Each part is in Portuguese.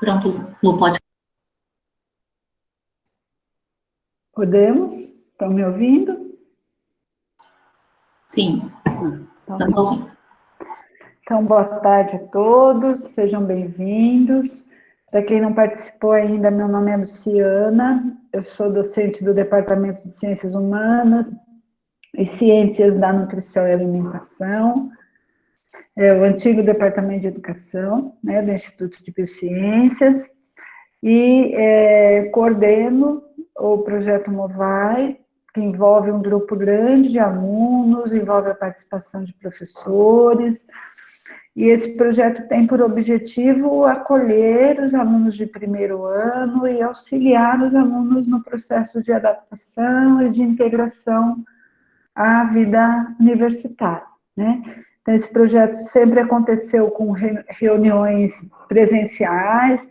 Pronto, Lu, pode. Podemos? Estão me ouvindo? Sim, estamos ouvindo. Então, boa tarde a todos, sejam bem-vindos. Para quem não participou ainda, meu nome é Luciana, eu sou docente do Departamento de Ciências Humanas e Ciências da Nutrição e Alimentação, o antigo Departamento de Educação, né, do Instituto de Biociências, e coordeno o projeto Movai, que envolve um grupo grande de alunos, envolve a participação de professores, e esse projeto tem por objetivo acolher os alunos de primeiro ano e auxiliar os alunos no processo de adaptação e de integração à vida universitária, né? Então, esse projeto sempre aconteceu com reuniões presenciais,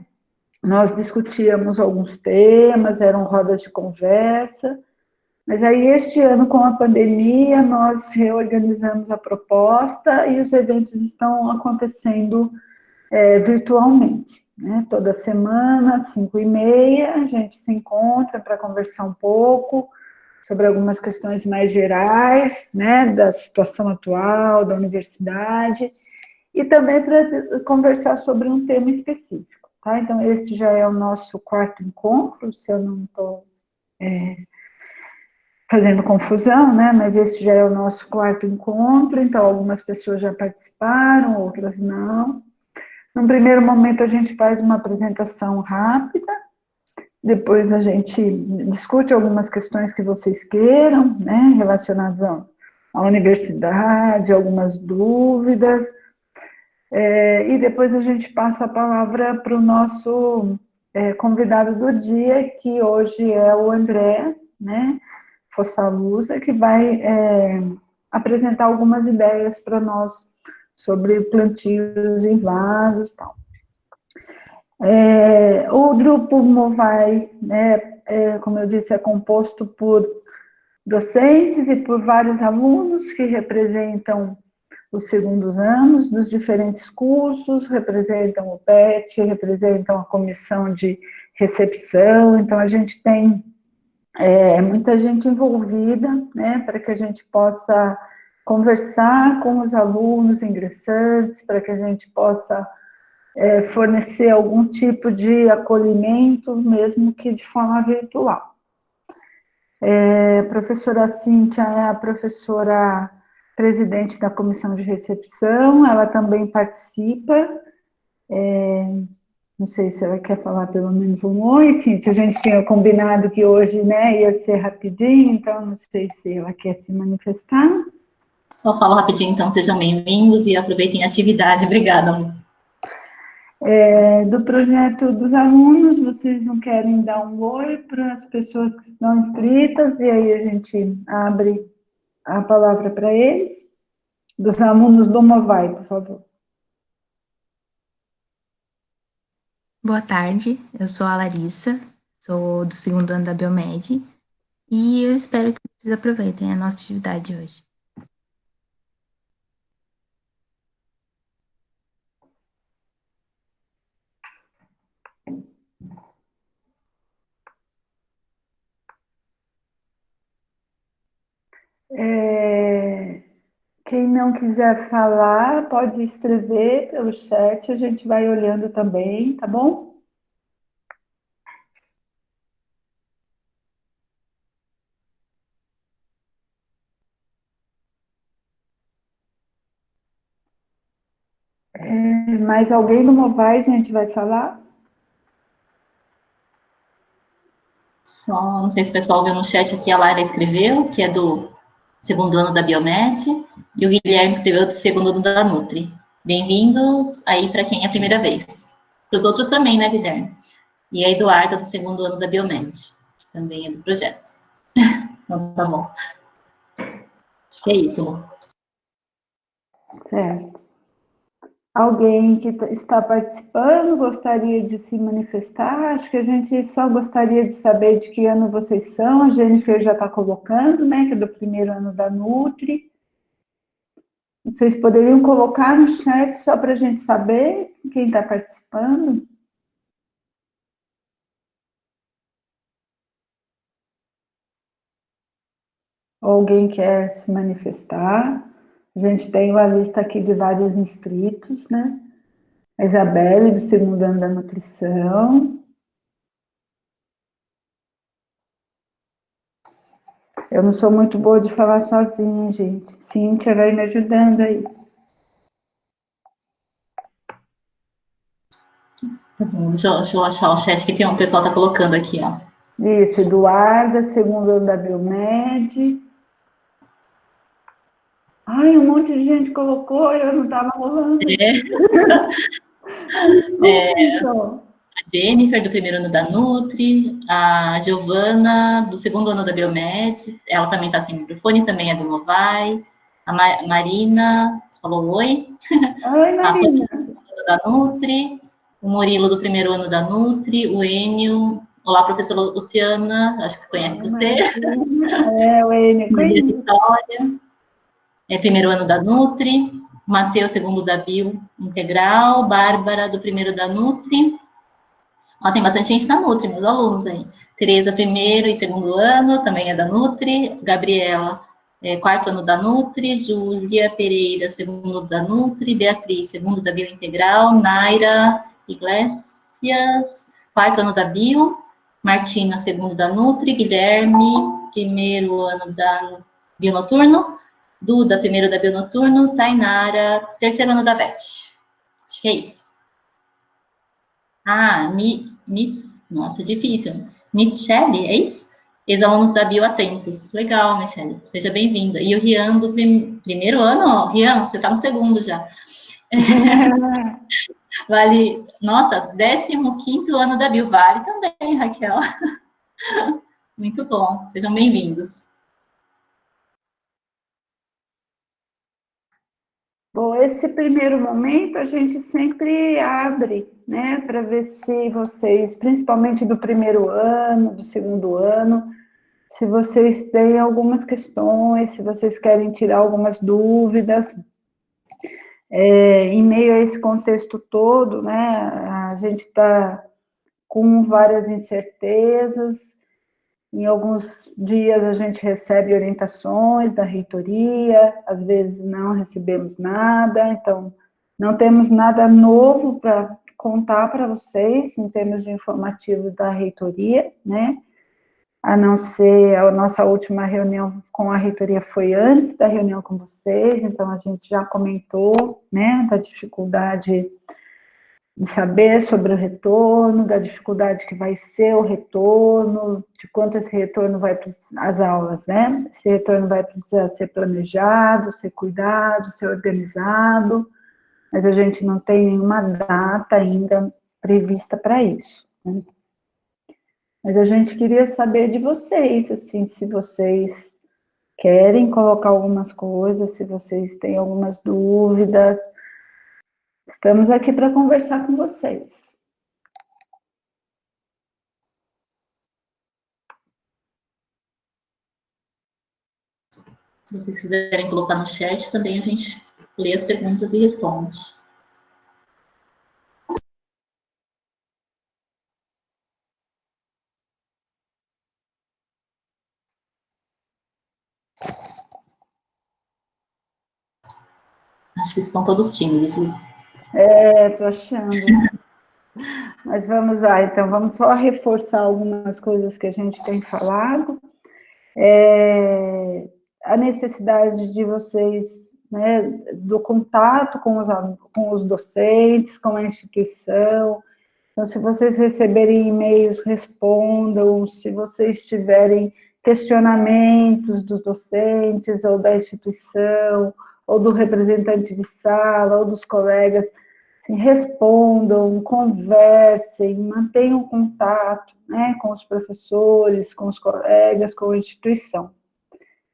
nós discutíamos alguns temas, eram rodas de conversa, mas aí este ano, com a pandemia, nós reorganizamos a proposta e os eventos estão acontecendo virtualmente, né? Toda semana, 5h30, a gente se encontra para conversar um pouco sobre algumas questões mais gerais, né, da situação atual, da universidade, e também para conversar sobre um tema específico, tá? Então, este já é o nosso quarto encontro, se eu não estou fazendo confusão, né, mas este já é o nosso quarto encontro, então algumas pessoas já participaram, outras não. No primeiro momento, a gente faz uma apresentação rápida, depois a gente discute algumas questões que vocês queiram, né, relacionadas à universidade, algumas dúvidas, e depois a gente passa a palavra para o nosso convidado do dia, que hoje é o André, né, Fossalusa, que vai apresentar algumas ideias para nós sobre plantios em vasos e tal. O grupo Movai, né, como eu disse, é composto por docentes e por vários alunos que representam os segundos anos dos diferentes cursos, representam o PET, representam a comissão de recepção, então a gente tem muita gente envolvida, né, para que a gente possa conversar com os alunos ingressantes, para que a gente possa fornecer algum tipo de acolhimento, mesmo que de forma virtual. A professora Cíntia é a professora presidente da comissão de recepção, ela também participa, não sei se ela quer falar pelo menos um oi, Cíntia, a gente tinha combinado que hoje, né, ia ser rapidinho, então não sei se ela quer se manifestar. Só falo rapidinho, então, sejam bem-vindos e aproveitem a atividade. Obrigada, Lu. Do projeto dos alunos, vocês não querem dar um oi para as pessoas que estão inscritas, e aí a gente abre a palavra para eles? Dos alunos do Movai, por favor. Boa tarde, eu sou a Larissa, sou do segundo ano da Biomed, e eu espero que vocês aproveitem a nossa atividade hoje. Quem não quiser falar, pode escrever pelo chat, a gente vai olhando também, tá bom? Mais alguém do Movai, gente, vai falar? Só, não sei se o pessoal viu no chat aqui, a Lara escreveu, que é do segundo ano da Biomed, e o Guilherme escreveu do segundo ano da Nutri. Bem-vindos aí para quem é a primeira vez. Para os outros também, né, Guilherme? E a Eduarda, do segundo ano da Biomed, que também é do projeto. Então, tá bom. Acho que é isso, Lu. Certo. Alguém que está participando gostaria de se manifestar? Acho que a gente só gostaria de saber de que ano vocês são. A Jennifer já está colocando, né, que é do primeiro ano da Nutri. Vocês poderiam colocar no chat só para a gente saber quem está participando? Alguém quer se manifestar? A gente tem uma lista aqui de vários inscritos, né? A Isabelle, do segundo ano da nutrição. Eu não sou muito boa de falar sozinha, gente. Cíntia vai me ajudando aí. Tá bom, deixa eu achar o chat que tem um pessoal tá colocando aqui, ó. Isso, Eduarda, segundo ano da Biomed. Ai, um monte de gente colocou e eu não estava rolando. Então. A Jennifer, do primeiro ano da Nutri, a Giovana, do segundo ano da Biomed, ela também está sem microfone, também é do Movai. A Marina, falou oi. Oi, Marina. Da Nutri, o Murilo, do primeiro ano da Nutri, o Enio. Olá, professora Luciana, acho que você conhece você. O Enio, conheço. Vitória, primeiro ano da Nutri. Matheus, segundo da Bio Integral. Bárbara, do primeiro da Nutri. Ó, tem bastante gente da Nutri, meus alunos aí. Tereza, primeiro e segundo ano, também é da Nutri. Gabriela, quarto ano da Nutri. Júlia Pereira, segundo da Nutri. Beatriz, segundo da Bio Integral. Naira Iglesias, quarto ano da Bio. Martina, segundo da Nutri. Guilherme, primeiro ano da Bio Noturno. Duda, primeiro da Bio Noturno. Tainara, terceiro ano da VET. Acho que é isso. Ah, nossa, difícil. Michele, é isso? Ex-alunos da Bio há tempos. Legal, Michele. Seja bem-vinda. E o Rian do primeiro ano, ó. Rian, você está no segundo já. Vale, nossa, 15º ano da Bio. Vale também, Raquel. Muito bom. Sejam bem-vindos. Bom, esse primeiro momento a gente sempre abre, né, para ver se vocês, principalmente do primeiro ano, do segundo ano, se vocês têm algumas questões, se vocês querem tirar algumas dúvidas. Em meio a esse contexto todo, né, a gente está com várias incertezas. Em alguns dias a gente recebe orientações da reitoria, às vezes não recebemos nada, então não temos nada novo para contar para vocês em termos de informativo da reitoria, né? A não ser a nossa última reunião com a reitoria foi antes da reunião com vocês, então a gente já comentou, né, da dificuldade de saber sobre o retorno, da dificuldade que vai ser o retorno, de quanto esse retorno vai precisar, as aulas, né? Esse retorno vai precisar ser planejado, ser cuidado, ser organizado, mas a gente não tem nenhuma data ainda prevista para isso, né? Mas a gente queria saber de vocês, assim, se vocês querem colocar algumas coisas, se vocês têm algumas dúvidas. Estamos aqui para conversar com vocês. Se vocês quiserem colocar no chat, também a gente lê as perguntas e responde. Acho que são todos tímidos. Tô achando. Mas vamos lá, então, vamos só reforçar algumas coisas que a gente tem falado. A necessidade de vocês, né, do contato com os docentes, com a instituição. Então, se vocês receberem e-mails, respondam. Se vocês tiverem questionamentos dos docentes ou da instituição, ou do representante de sala, ou dos colegas, assim, respondam, conversem, mantenham contato, né, com os professores, com os colegas, com a instituição.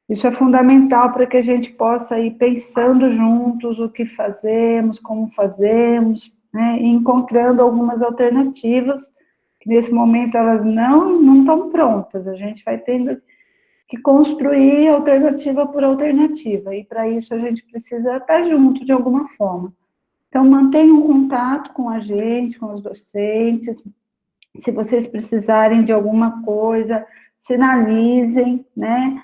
Isso é fundamental para que a gente possa ir pensando juntos o que fazemos, como fazemos, né, e encontrando algumas alternativas, que nesse momento elas não estão prontas, a gente vai tendo que construir alternativa por alternativa, e para isso a gente precisa estar junto de alguma forma. Então, mantenham contato com a gente, com os docentes. Se vocês precisarem de alguma coisa, sinalizem, né?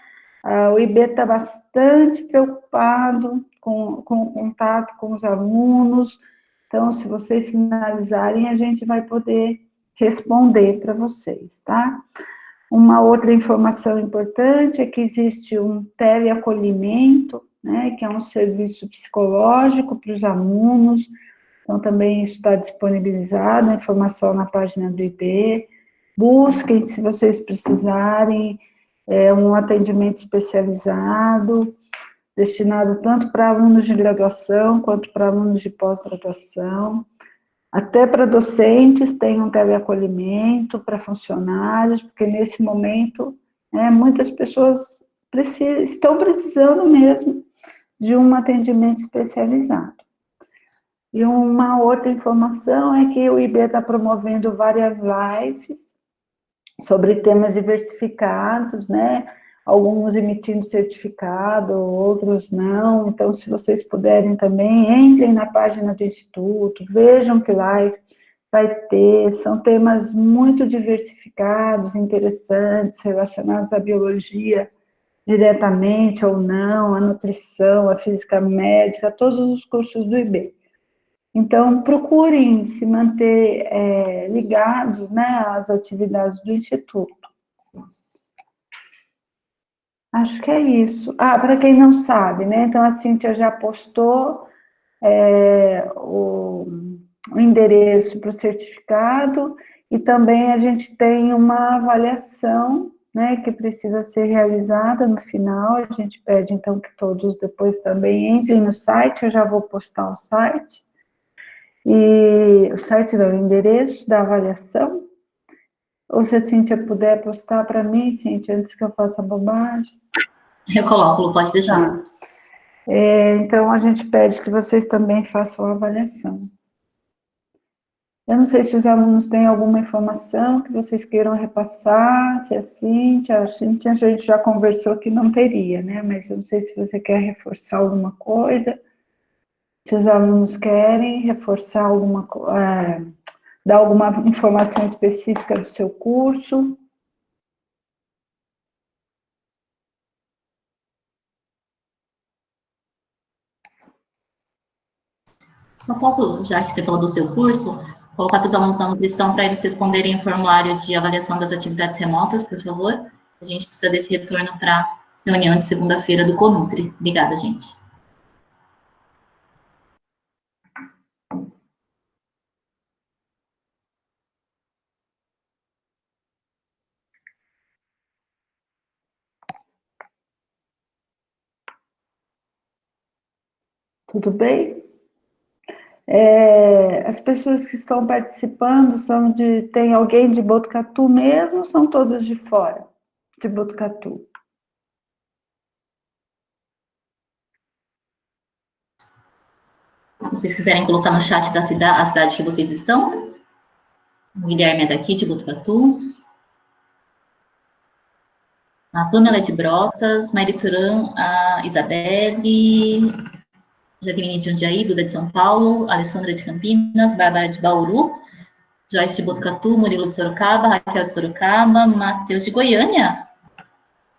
O IB está bastante preocupado com o contato com os alunos, então, se vocês sinalizarem, a gente vai poder responder para vocês, tá? Uma outra informação importante é que existe um teleacolhimento, né, que é um serviço psicológico para os alunos, então também isso está disponibilizado, a informação na página do IB. Busquem, se vocês precisarem, um atendimento especializado, destinado tanto para alunos de graduação, quanto para alunos de pós-graduação. Até para docentes tem um teleacolhimento, para funcionários, porque nesse momento, muitas pessoas estão precisando mesmo de um atendimento especializado. E uma outra informação é que o IB está promovendo várias lives sobre temas diversificados, né? Alguns emitindo certificado, outros não. Então, se vocês puderem também, entrem na página do Instituto, vejam que live vai ter. São temas muito diversificados, interessantes, relacionados à biologia diretamente ou não, à nutrição, à física médica, todos os cursos do IB. Então, procurem se manter ligados, né, às atividades do Instituto. Acho que é isso. Para quem não sabe, né, então a Cíntia já postou o endereço para o certificado e também a gente tem uma avaliação, né, que precisa ser realizada no final. A gente pede, então, que todos depois também entrem no site, eu já vou postar o site. E o site não, o endereço da avaliação, ou se a Cíntia puder postar para mim, Cíntia, antes que eu faça bobagem. Eu coloco, pode deixar. Tá. Então, a gente pede que vocês também façam a avaliação. Eu não sei se os alunos têm alguma informação que vocês queiram repassar, se a Cíntia a gente já conversou que não teria, né? Mas eu não sei se você quer reforçar alguma coisa. Se os alunos querem reforçar alguma coisa, dar alguma informação específica do seu curso. Só posso, já que você falou do seu curso, colocar para os alunos da nutrição para eles responderem o formulário de avaliação das atividades remotas, por favor. A gente precisa desse retorno para a reunião de segunda-feira do CONUTRI. Obrigada, gente. Tudo bem? As pessoas que estão participando tem alguém de Botucatu mesmo ou são todas de fora de Botucatu? Se vocês quiserem colocar no chat a cidade que vocês estão. O Guilherme é daqui, de Botucatu. A Pamela é de Brotas, Maripurã, a Isabelle, Jaqueline de Jundiaí, Duda de São Paulo, Alessandra de Campinas, Bárbara de Bauru, Joyce de Botucatu, Murilo de Sorocaba, Raquel de Sorocaba, Matheus de Goiânia,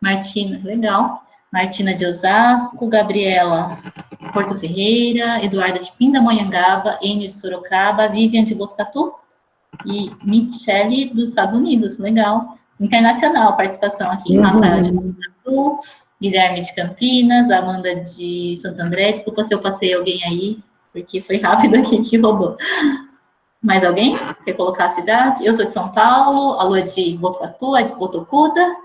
Martina, legal, Martina de Osasco, Gabriela Porto Ferreira, Eduarda de Pindamonhangaba, Enio de Sorocaba, Vivian de Botucatu e Michele dos Estados Unidos, legal. Internacional participação aqui, Rafael de Botucatu, Guilherme de Campinas, Amanda de Santo André. Desculpa se eu passei alguém aí, porque foi rápido aqui que rodou. Mais alguém? Quer colocar a cidade? Eu sou de São Paulo, a Lua de Botucatu, é de Botucuda,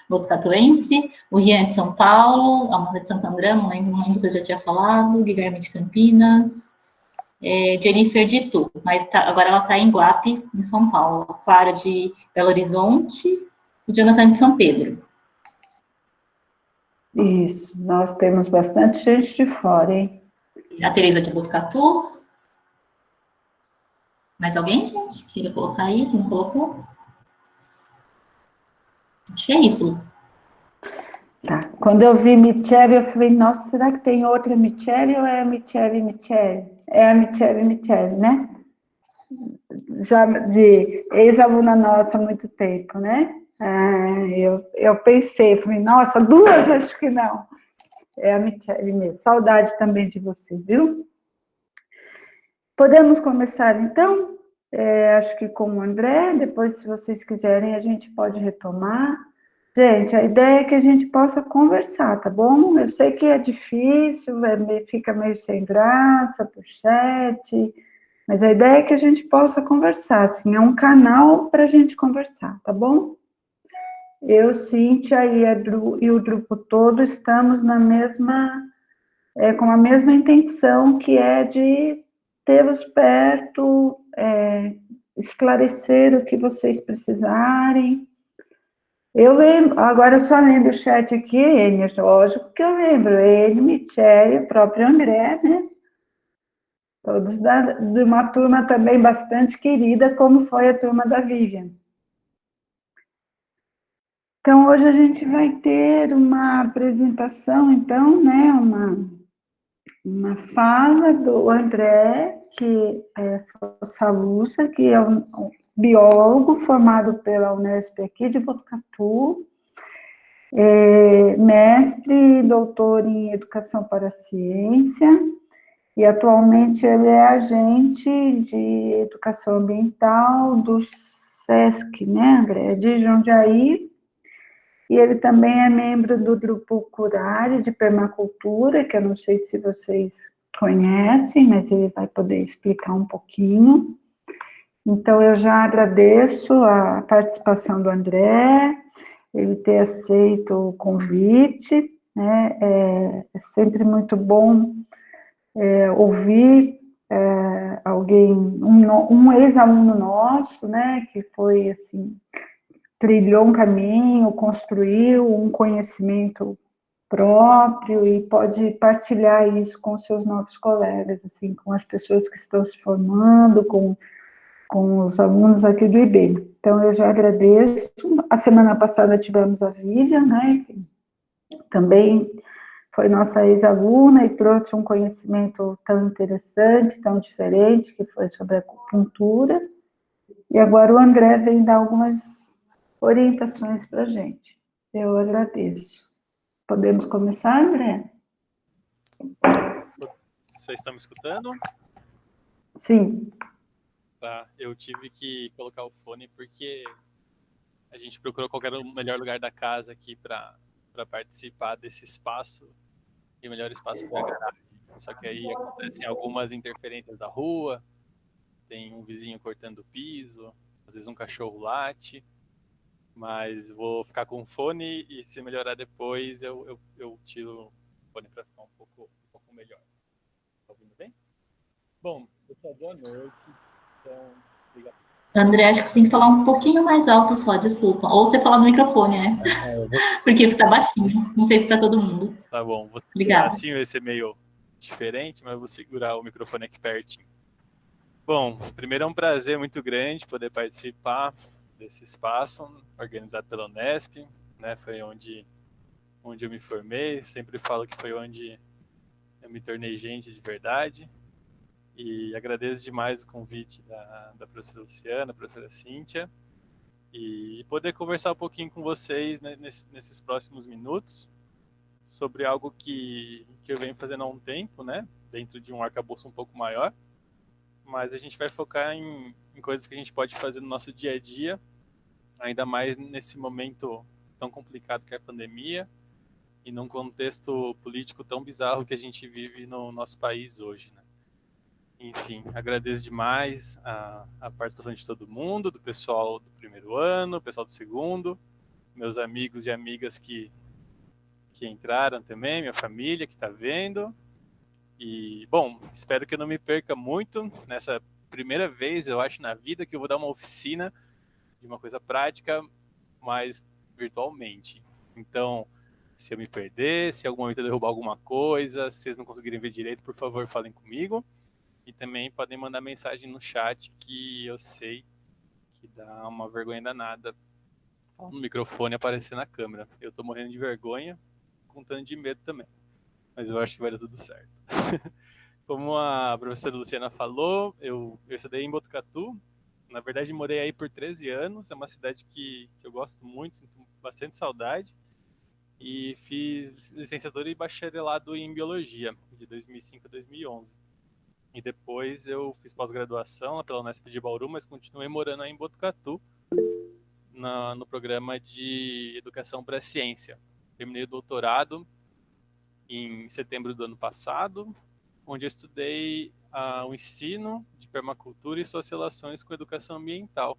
Botucatuense, o Rian de São Paulo, a Amanda de Santo André, não lembro se eu já tinha falado, Guilherme de Campinas, Jennifer de Itu, mas agora ela está em Guape, em São Paulo, a Clara de Belo Horizonte, o Jonathan de São Pedro. Isso, nós temos bastante gente de fora, hein? A Tereza de Botucatu. Mais alguém, gente? Queria colocar aí, que não colocou? Acho que é isso. Tá. Quando eu vi Michele, eu falei, nossa, será que tem outra Michele ou é a Michele? É a Michele, né? Já de ex-aluna nossa há muito tempo, né? Eu pensei, falei, nossa, duas acho que não. É a Michele mesmo. Saudade também de você, viu? Podemos começar, então? Acho que com o André, depois, se vocês quiserem, a gente pode retomar. Gente, a ideia é que a gente possa conversar, tá bom? Eu sei que é difícil, fica meio sem graça por chat, mas a ideia é que a gente possa conversar, assim, é um canal para a gente conversar, tá bom? Eu, Cíntia e o grupo todo estamos na mesma, com a mesma intenção, que é de tê-los perto, esclarecer o que vocês precisarem. Eu lembro, agora eu só lendo o chat aqui, Enia, lógico que eu lembro, ele, Michele, o próprio André, né? Todos de uma turma também bastante querida, como foi a turma da Vivian. Então, hoje a gente vai ter uma apresentação, então, né, uma fala do André, que é Salusa, que é um biólogo formado pela Unesp aqui de Botucatu, mestre e doutor em Educação para a Ciência, e atualmente ele é agente de Educação Ambiental do SESC, né, André, de Jundiaí, e ele também é membro do grupo Curare de Permacultura, que eu não sei se vocês conhecem, mas ele vai poder explicar um pouquinho. Então, eu já agradeço a participação do André, ele ter aceito o convite, né? É sempre muito bom ouvir alguém, um ex-aluno nosso, né, que foi, assim, trilhou um caminho, construiu um conhecimento próprio e pode partilhar isso com seus novos colegas, assim, com as pessoas que estão se formando, com os alunos aqui do IB. Então, eu já agradeço. A semana passada tivemos a Vivian, né, que também foi nossa ex-aluna e trouxe um conhecimento tão interessante, tão diferente, que foi sobre a acupuntura. E agora o André vem dar algumas orientações para a gente. Eu agradeço. Podemos começar, André? Vocês estão me escutando? Sim. Tá, eu tive que colocar o fone porque a gente procurou qualquer melhor lugar da casa aqui para participar desse espaço, e o melhor espaço foi a garagem. Só que aí acontecem algumas interferências da rua, tem um vizinho cortando o piso, às vezes um cachorro late, mas vou ficar com o fone e se melhorar depois eu tiro o fone para ficar um pouco melhor. Tá ouvindo bem? Bom, pessoal, boa noite. Então, obrigado. André, acho que você tem que falar um pouquinho mais alto só, desculpa. Ou você falar no microfone, né? Porque fica baixinho. Não sei se para todo mundo. Tá bom, vou segurar. Obrigada. Assim vai ser meio diferente, mas vou segurar o microfone aqui pertinho. Bom, primeiro é um prazer muito grande poder participar desse espaço organizado pela Unesp, né? Foi onde eu me formei, sempre falo que foi onde eu me tornei gente de verdade. E agradeço demais o convite da professora Luciana, da professora Cíntia, e poder conversar um pouquinho com vocês, né, nesses próximos minutos sobre algo que eu venho fazendo há um tempo, né, dentro de um arcabouço um pouco maior, mas a gente vai focar em coisas que a gente pode fazer no nosso dia a dia, ainda mais nesse momento tão complicado que é a pandemia e num contexto político tão bizarro que a gente vive no nosso país hoje, né. Enfim, agradeço demais a participação de todo mundo, do pessoal do primeiro ano, pessoal do segundo, meus amigos e amigas que entraram também, minha família que está vendo. E, bom, espero que eu não me perca muito nessa primeira vez, eu acho, na vida, que eu vou dar uma oficina de uma coisa prática, mas virtualmente. Então, se eu me perder, se em algum momento eu derrubar alguma coisa, se vocês não conseguirem ver direito, por favor, falem comigo. E também podem mandar mensagem no chat, que eu sei que dá uma vergonha danada falar no microfone e aparecer na câmera. Eu tô morrendo de vergonha, contando de medo também. Mas eu acho que vai dar tudo certo. Como a professora Luciana falou, eu estudei em Botucatu, Na verdade, morei aí por 13 anos, é uma cidade que eu gosto muito, sinto bastante saudade. E fiz licenciatura e bacharelado em biologia, de 2005 a 2011. E depois eu fiz pós-graduação pela Unesp de Bauru, mas continuei morando aí em Botucatu, no programa de Educação para a Ciência. Terminei o doutorado em setembro do ano passado, onde eu estudei o ensino de permacultura e suas relações com educação ambiental.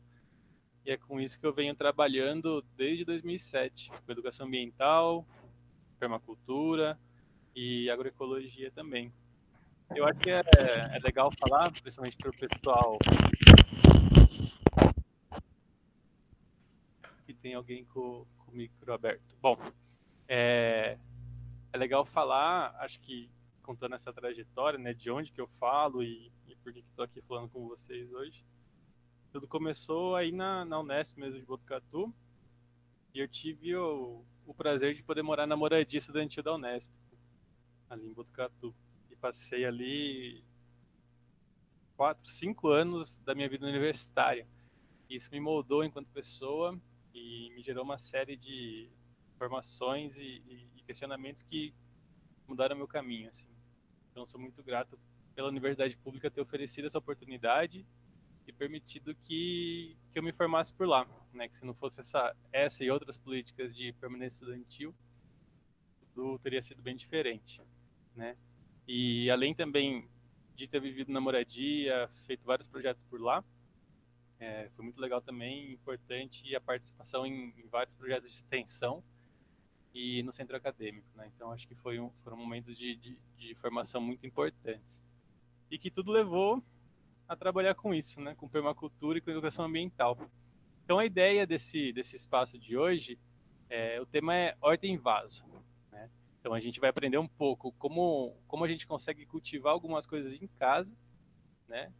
E é com isso que eu venho trabalhando desde 2007, com educação ambiental, permacultura e agroecologia também. Eu acho que é legal falar, principalmente para o pessoal que tem alguém com o micro aberto. Bom, é legal falar, acho que contando essa trajetória, né, de onde que eu falo e por que estou aqui falando com vocês hoje. Tudo começou aí na Unesp mesmo de Botucatu, e eu tive o prazer de poder morar na moradia estudantil da Unesp, ali em Botucatu. E passei ali 4, 5 anos da minha vida universitária. Isso me moldou enquanto pessoa e me gerou uma série de informações e questionamentos que mudaram meu caminho, assim. Então, sou muito grato pela universidade pública ter oferecido essa oportunidade e permitido que eu me formasse por lá, né? Que se não fosse essa e outras políticas de permanência estudantil, tudo teria sido bem diferente, né? E além também de ter vivido na moradia, feito vários projetos por lá, foi muito legal também, importante a participação em vários projetos de extensão e no centro acadêmico, né? Então acho que foram momentos de formação muito importantes e que tudo levou a trabalhar com isso, né? Com permacultura e com educação ambiental. Então a ideia desse espaço de hoje, o tema é horta em vaso, né? Então a gente vai aprender um pouco como a gente consegue cultivar algumas coisas em casa, né?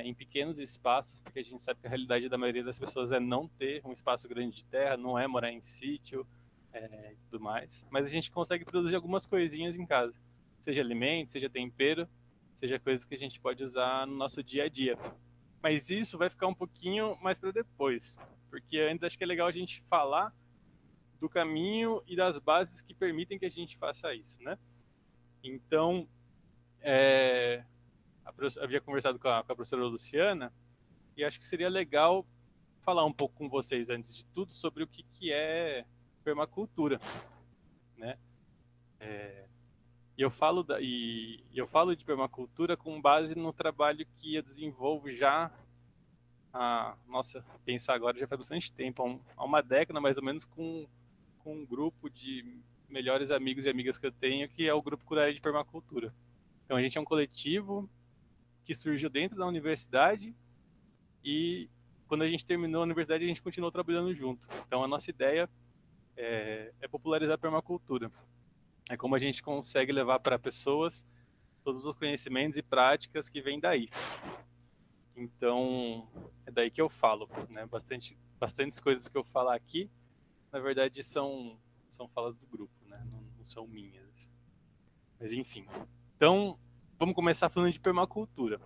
Em pequenos espaços, porque a gente sabe que a realidade da maioria das pessoas é não ter um espaço grande de terra, não é morar em sítio e tudo mais. Mas a gente consegue produzir algumas coisinhas em casa, seja alimento, seja tempero, seja coisas que a gente pode usar no nosso dia a dia. Mas isso vai ficar um pouquinho mais para depois, porque antes acho que é legal a gente falar do caminho e das bases que permitem que a gente faça isso, né? Então, eu havia conversado com a professora Luciana e acho que seria legal falar um pouco com vocês, antes de tudo, sobre o que é permacultura, né? E eu falo de permacultura com base no trabalho que eu desenvolvo já nossa, pensar agora já faz bastante tempo, há uma década mais ou menos, com um grupo de melhores amigos e amigas que eu tenho, que é o Grupo Curaria de Permacultura. Então a gente é um coletivo que surgiu dentro da universidade e quando a gente terminou a universidade a gente continuou trabalhando junto. Então a nossa ideia é popularizar a permacultura. É como a gente consegue levar para pessoas todos os conhecimentos e práticas que vêm daí. Então, é daí que eu falo, né? Bastantes coisas que eu falar aqui, na verdade, são falas do grupo, né? Não são minhas. Mas, enfim. Então, vamos começar falando de permacultura.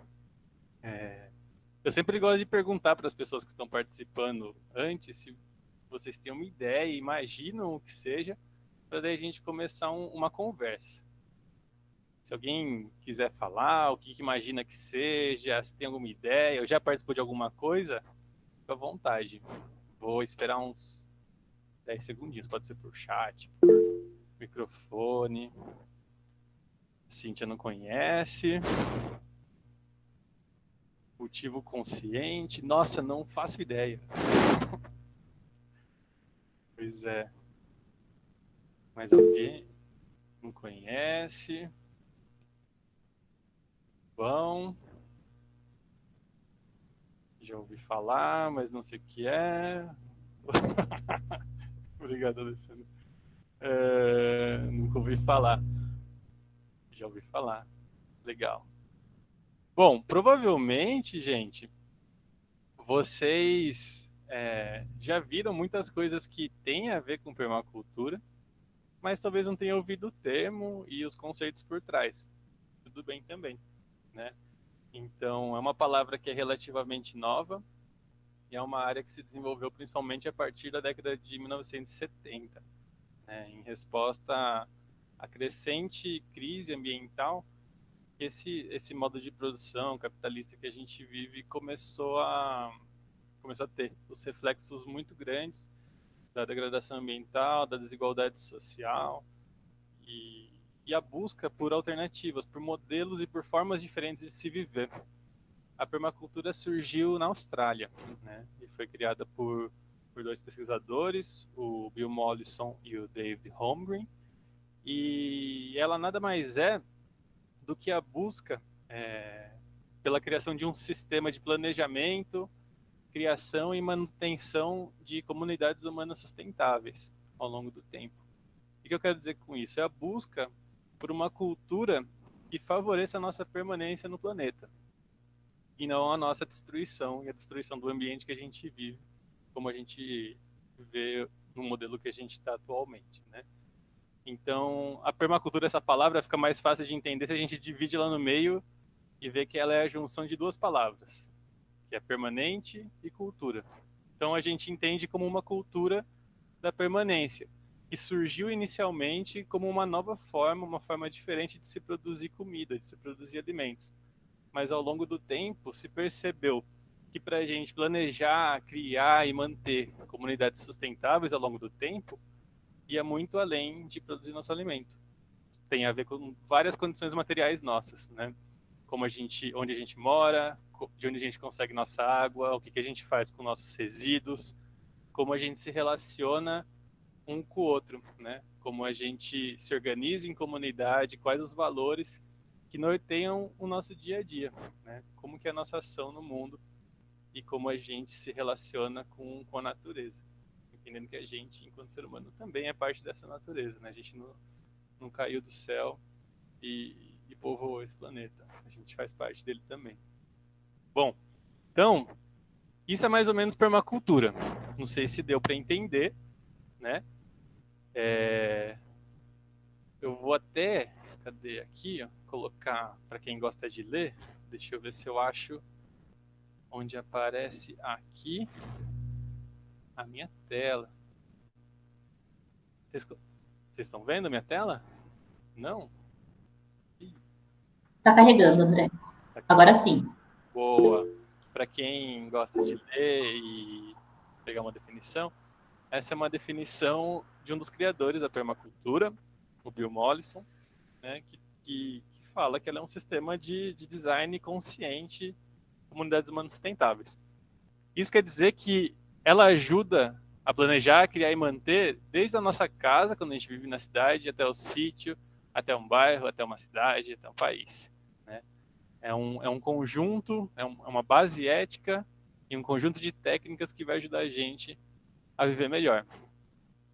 Eu sempre gosto de perguntar para as pessoas que estão participando antes se vocês têm uma ideia, imaginam o que seja, para daí a gente começar uma conversa. Se alguém quiser falar, o que imagina que seja, se tem alguma ideia, ou já participou de alguma coisa, fica à vontade. Vou esperar uns 10 segundinhos, pode ser por chat, por microfone. A Cíntia não conhece. Cultivo consciente. Nossa, não faço ideia. Pois é. Mais alguém não conhece? Bom. Já ouvi falar, mas não sei o que é. Obrigado, Alessandro. Nunca ouvi falar. Já ouvi falar. Legal. Bom, provavelmente, gente, vocês já viram muitas coisas que têm a ver com permacultura, mas talvez não tenham ouvido o termo e os conceitos por trás. Tudo bem também, né? Então, é uma palavra que é relativamente nova, e é uma área que se desenvolveu principalmente a partir da década de 1970, né, em resposta à crescente crise ambiental que esse modo de produção capitalista que a gente vive começou a ter os reflexos muito grandes da degradação ambiental, da desigualdade social e a busca por alternativas, por modelos e por formas diferentes de se viver. A permacultura surgiu na Austrália, né, e foi criada por dois pesquisadores, o Bill Mollison e o David Holmgren, e ela nada mais é do que a busca pela criação de um sistema de planejamento, criação e manutenção de comunidades humanas sustentáveis ao longo do tempo. O que eu quero dizer com isso? É a busca por uma cultura que favoreça a nossa permanência no planeta e não a nossa destruição e a destruição do ambiente que a gente vive, como a gente vê no modelo que a gente está atualmente, né? Então, a permacultura, essa palavra, fica mais fácil de entender se a gente divide ela no meio e vê que ela é a junção de duas palavras, que é permanente e cultura. Então, a gente entende como uma cultura da permanência, que surgiu inicialmente como uma nova forma, uma forma diferente de se produzir comida, de se produzir alimentos. Mas, ao longo do tempo, se percebeu que para a gente planejar, criar e manter comunidades sustentáveis ao longo do tempo, ia muito além de produzir nosso alimento. Tem a ver com várias condições materiais nossas, né? Como onde a gente mora, de onde a gente consegue nossa água, o que a gente faz com nossos resíduos, como a gente se relaciona um com o outro, né? Como a gente se organiza em comunidade, quais os valores que norteiam o nosso dia a dia, né? Como que é a nossa ação no mundo e como a gente se relaciona com a natureza. Entendendo que a gente, enquanto ser humano, também é parte dessa natureza, né? A gente não caiu do céu e povoou esse planeta. A gente faz parte dele também. Bom, então, isso é mais ou menos permacultura. Não sei se deu para entender, né? Eu vou até, cadê aqui, ó, colocar para quem gosta de ler. Deixa eu ver se eu acho onde aparece aqui a minha tela. Vocês estão vendo a minha tela? Não? Está carregando, André. Agora sim. Boa. Para quem gosta de ler e pegar uma definição, essa é uma definição de um dos criadores da permacultura, o Bill Mollison, né, que fala que ela é um sistema de design consciente de comunidades humanas sustentáveis. Isso quer dizer que ela ajuda a planejar, criar e manter desde a nossa casa, quando a gente vive na cidade, até o sítio, até um bairro, até uma cidade, até um país. Né? É um conjunto, é uma base ética e um conjunto de técnicas que vai ajudar a gente a viver melhor.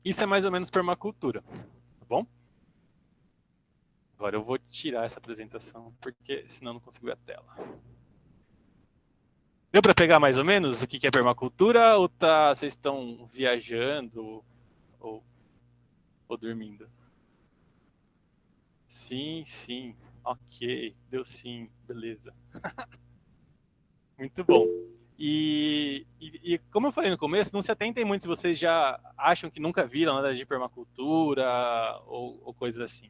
Isso é mais ou menos permacultura, tá bom? Agora eu vou tirar essa apresentação, porque senão eu não consigo ver a tela. Deu para pegar mais ou menos o que é permacultura ou vocês estão viajando ou dormindo? Sim, sim. Ok, deu sim, beleza. Muito bom. E como eu falei no começo, não se atentem muito se vocês já acham que nunca viram nada de permacultura ou coisas assim.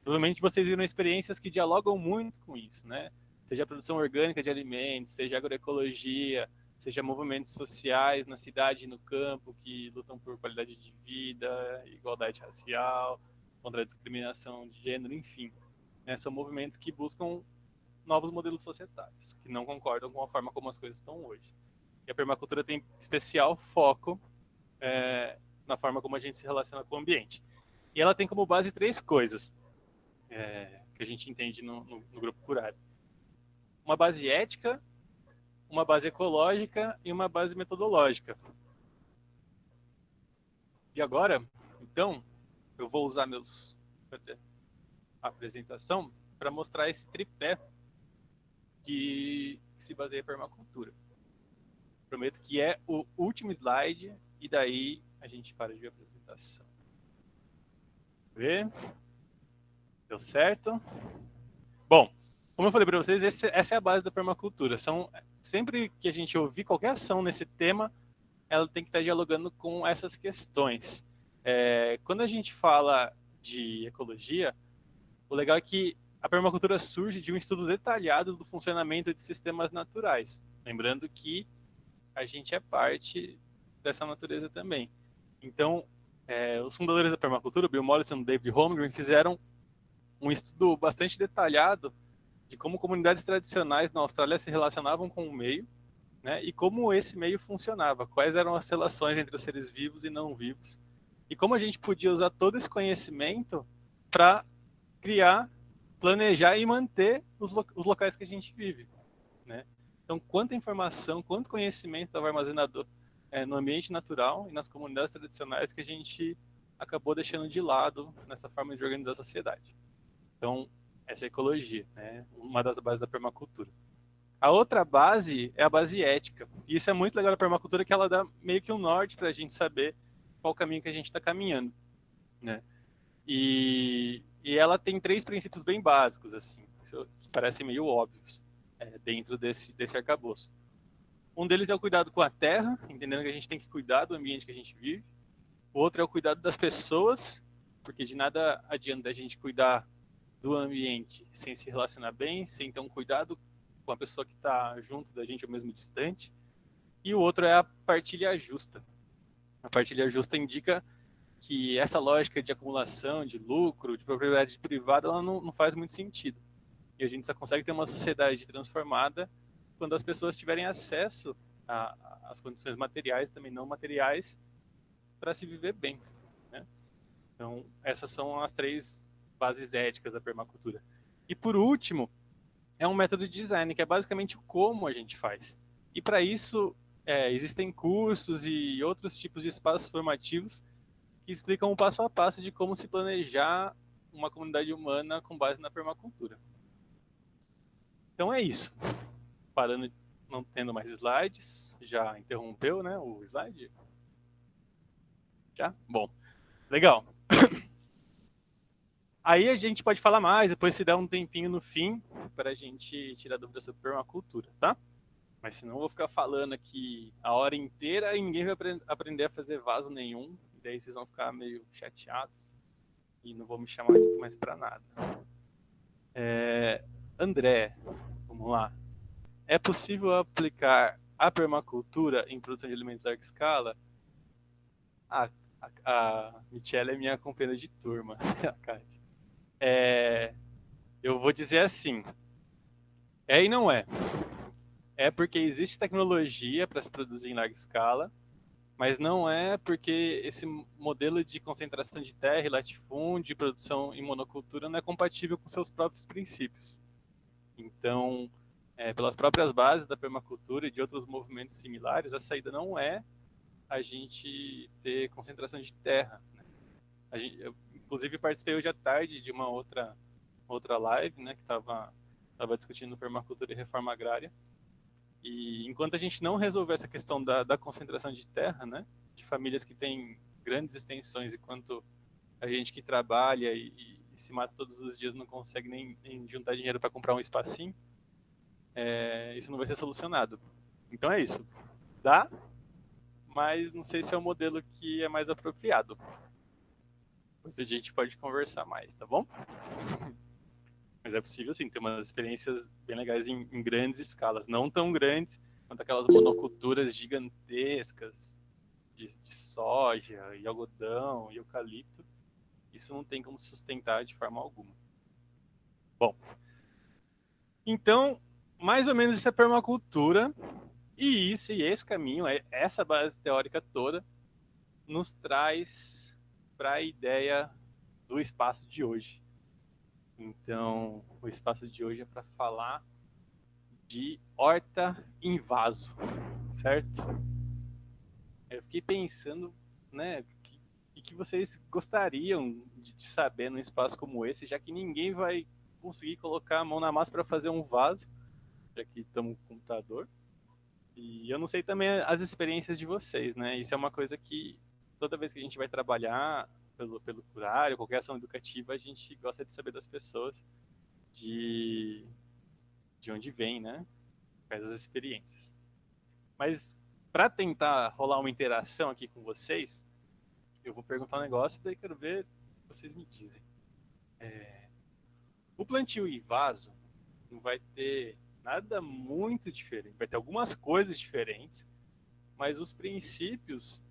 Provavelmente vocês viram experiências que dialogam muito com isso, né? Seja a produção orgânica de alimentos, seja agroecologia, seja movimentos sociais na cidade e no campo que lutam por qualidade de vida, igualdade racial, contra a discriminação de gênero, enfim. Né? São movimentos que buscam novos modelos societários, que não concordam com a forma como as coisas estão hoje. E a permacultura tem especial foco na forma como a gente se relaciona com o ambiente. E ela tem como base 3 coisas que a gente entende no grupo Curare. Uma base ética, uma base ecológica e uma base metodológica. E agora, então, eu vou usar a apresentação para mostrar esse tripé que se baseia em permacultura. Prometo que é o último slide e daí a gente para de ver a apresentação. Vê? Deu certo? Bom, como eu falei para vocês, essa é a base da permacultura. São sempre que a gente ouvir qualquer ação nesse tema, ela tem que estar dialogando com essas questões. Quando a gente fala de ecologia, o legal é que a permacultura surge de um estudo detalhado do funcionamento de sistemas naturais. Lembrando que a gente é parte dessa natureza também. Então, os fundadores da permacultura, Bill Mollison e David Holmgren, fizeram um estudo bastante detalhado de como comunidades tradicionais na Austrália se relacionavam com o meio, né, e como esse meio funcionava, quais eram as relações entre os seres vivos e não vivos, e como a gente podia usar todo esse conhecimento para criar, planejar e manter os locais que a gente vive, né? Então, quanta informação, quanto conhecimento estava armazenado no ambiente natural e nas comunidades tradicionais que a gente acabou deixando de lado nessa forma de organizar a sociedade. Então, essa é a ecologia, né? Uma das bases da permacultura. A outra base é a base ética. E isso é muito legal da permacultura, que ela dá meio que um norte para a gente saber qual caminho que a gente está caminhando, né? E ela tem 3 princípios bem básicos, assim, que parecem meio óbvios dentro desse arcabouço. Um deles é o cuidado com a terra, entendendo que a gente tem que cuidar do ambiente que a gente vive. O outro é o cuidado das pessoas, porque de nada adianta a gente cuidar do ambiente sem se relacionar bem, sem ter um cuidado com a pessoa que está junto da gente ou mesmo distante. E o outro é a partilha justa. A partilha justa indica que essa lógica de acumulação, de lucro, de propriedade privada, ela não faz muito sentido. E a gente só consegue ter uma sociedade transformada quando as pessoas tiverem acesso às condições materiais, também não materiais, para se viver bem, né? Então, essas são as 3 bases éticas da permacultura. E por último, é um método de design, que é basicamente como a gente faz. E para isso, existem cursos e outros tipos de espaços formativos que explicam o passo a passo de como se planejar uma comunidade humana com base na permacultura. Então é isso. Parando, não tendo mais slides, já interrompeu, né, o slide? Já? Bom, legal. Aí a gente pode falar mais, depois se der um tempinho no fim, para a gente tirar dúvidas sobre permacultura, tá? Mas senão eu vou ficar falando aqui a hora inteira e ninguém vai aprender a fazer vaso nenhum, e daí vocês vão ficar meio chateados e não vou me chamar mais para nada. André, vamos lá. É possível aplicar a permacultura em produção de alimentos em larga escala? A Michelle é minha companheira de turma. Eu vou dizer assim, e não é. É porque existe tecnologia para se produzir em larga escala, mas não é porque esse modelo de concentração de terra e latifúndio de produção em monocultura não é compatível com seus próprios princípios. Então, pelas próprias bases da permacultura e de outros movimentos similares, a saída não é a gente ter concentração de terra, né? Eu, inclusive, participei hoje à tarde de uma outra live, né, que estava discutindo permacultura e reforma agrária. E enquanto a gente não resolver essa questão da concentração de terra, né, de famílias que têm grandes extensões, enquanto a gente que trabalha e se mata todos os dias não consegue nem juntar dinheiro para comprar um espacinho, isso não vai ser solucionado. Então é isso. Dá, mas não sei se é o modelo que é mais apropriado. Depois a gente pode conversar mais, tá bom? Mas é possível, sim, ter umas experiências bem legais em grandes escalas. Não tão grandes quanto aquelas monoculturas gigantescas de soja, e algodão, e eucalipto. Isso não tem como sustentar de forma alguma. Bom, então, mais ou menos isso é permacultura. E esse caminho, essa base teórica toda, nos traz para a ideia do espaço de hoje. Então, o espaço de hoje é para falar de horta em vaso, certo? Eu fiquei pensando, né, que vocês gostariam de saber num espaço como esse, já que ninguém vai conseguir colocar a mão na massa para fazer um vaso, já que estamos com computador. E eu não sei também as experiências de vocês, né? Isso é uma coisa que toda vez que a gente vai trabalhar pelo curário, qualquer ação educativa, a gente gosta de saber das pessoas de onde vem, né? faz as experiências. Mas para tentar rolar uma interação aqui com vocês, eu vou perguntar um negócio e daí quero ver o que vocês me dizem. O plantio em vaso não vai ter nada muito diferente, vai ter algumas coisas diferentes, mas os princípios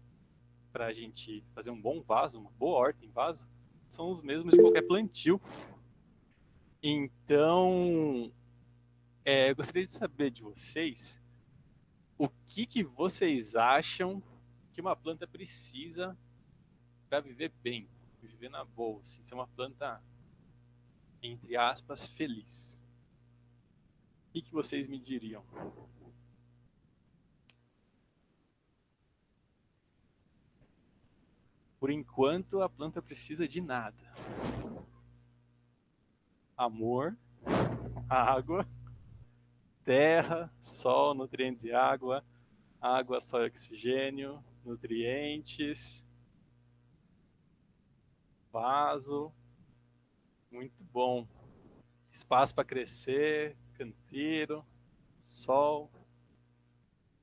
para a gente fazer um bom vaso, uma boa horta em vaso, são os mesmos de qualquer plantio. Então, eu gostaria de saber de vocês o que vocês acham que uma planta precisa para viver bem, viver na boa, assim, ser uma planta, entre aspas, feliz. O que vocês me diriam? Por enquanto, a planta precisa de nada. Amor, água, terra, sol, nutrientes e água, água, sol e oxigênio, nutrientes, vaso, muito bom. Espaço para crescer, canteiro, sol,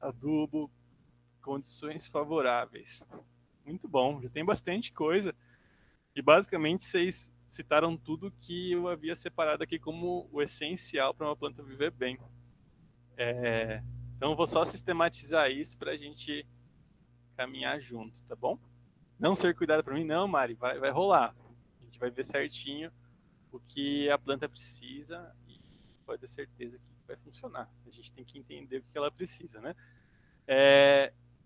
adubo, condições favoráveis. Muito bom, já tem bastante coisa. E basicamente vocês citaram tudo que eu havia separado aqui como o essencial para uma planta viver bem. Então eu vou só sistematizar isso para a gente caminhar juntos, tá bom? Não ser cuidado para mim, não, Mari, vai rolar. A gente vai ver certinho o que a planta precisa e pode ter certeza que vai funcionar. A gente tem que entender o que ela precisa, né?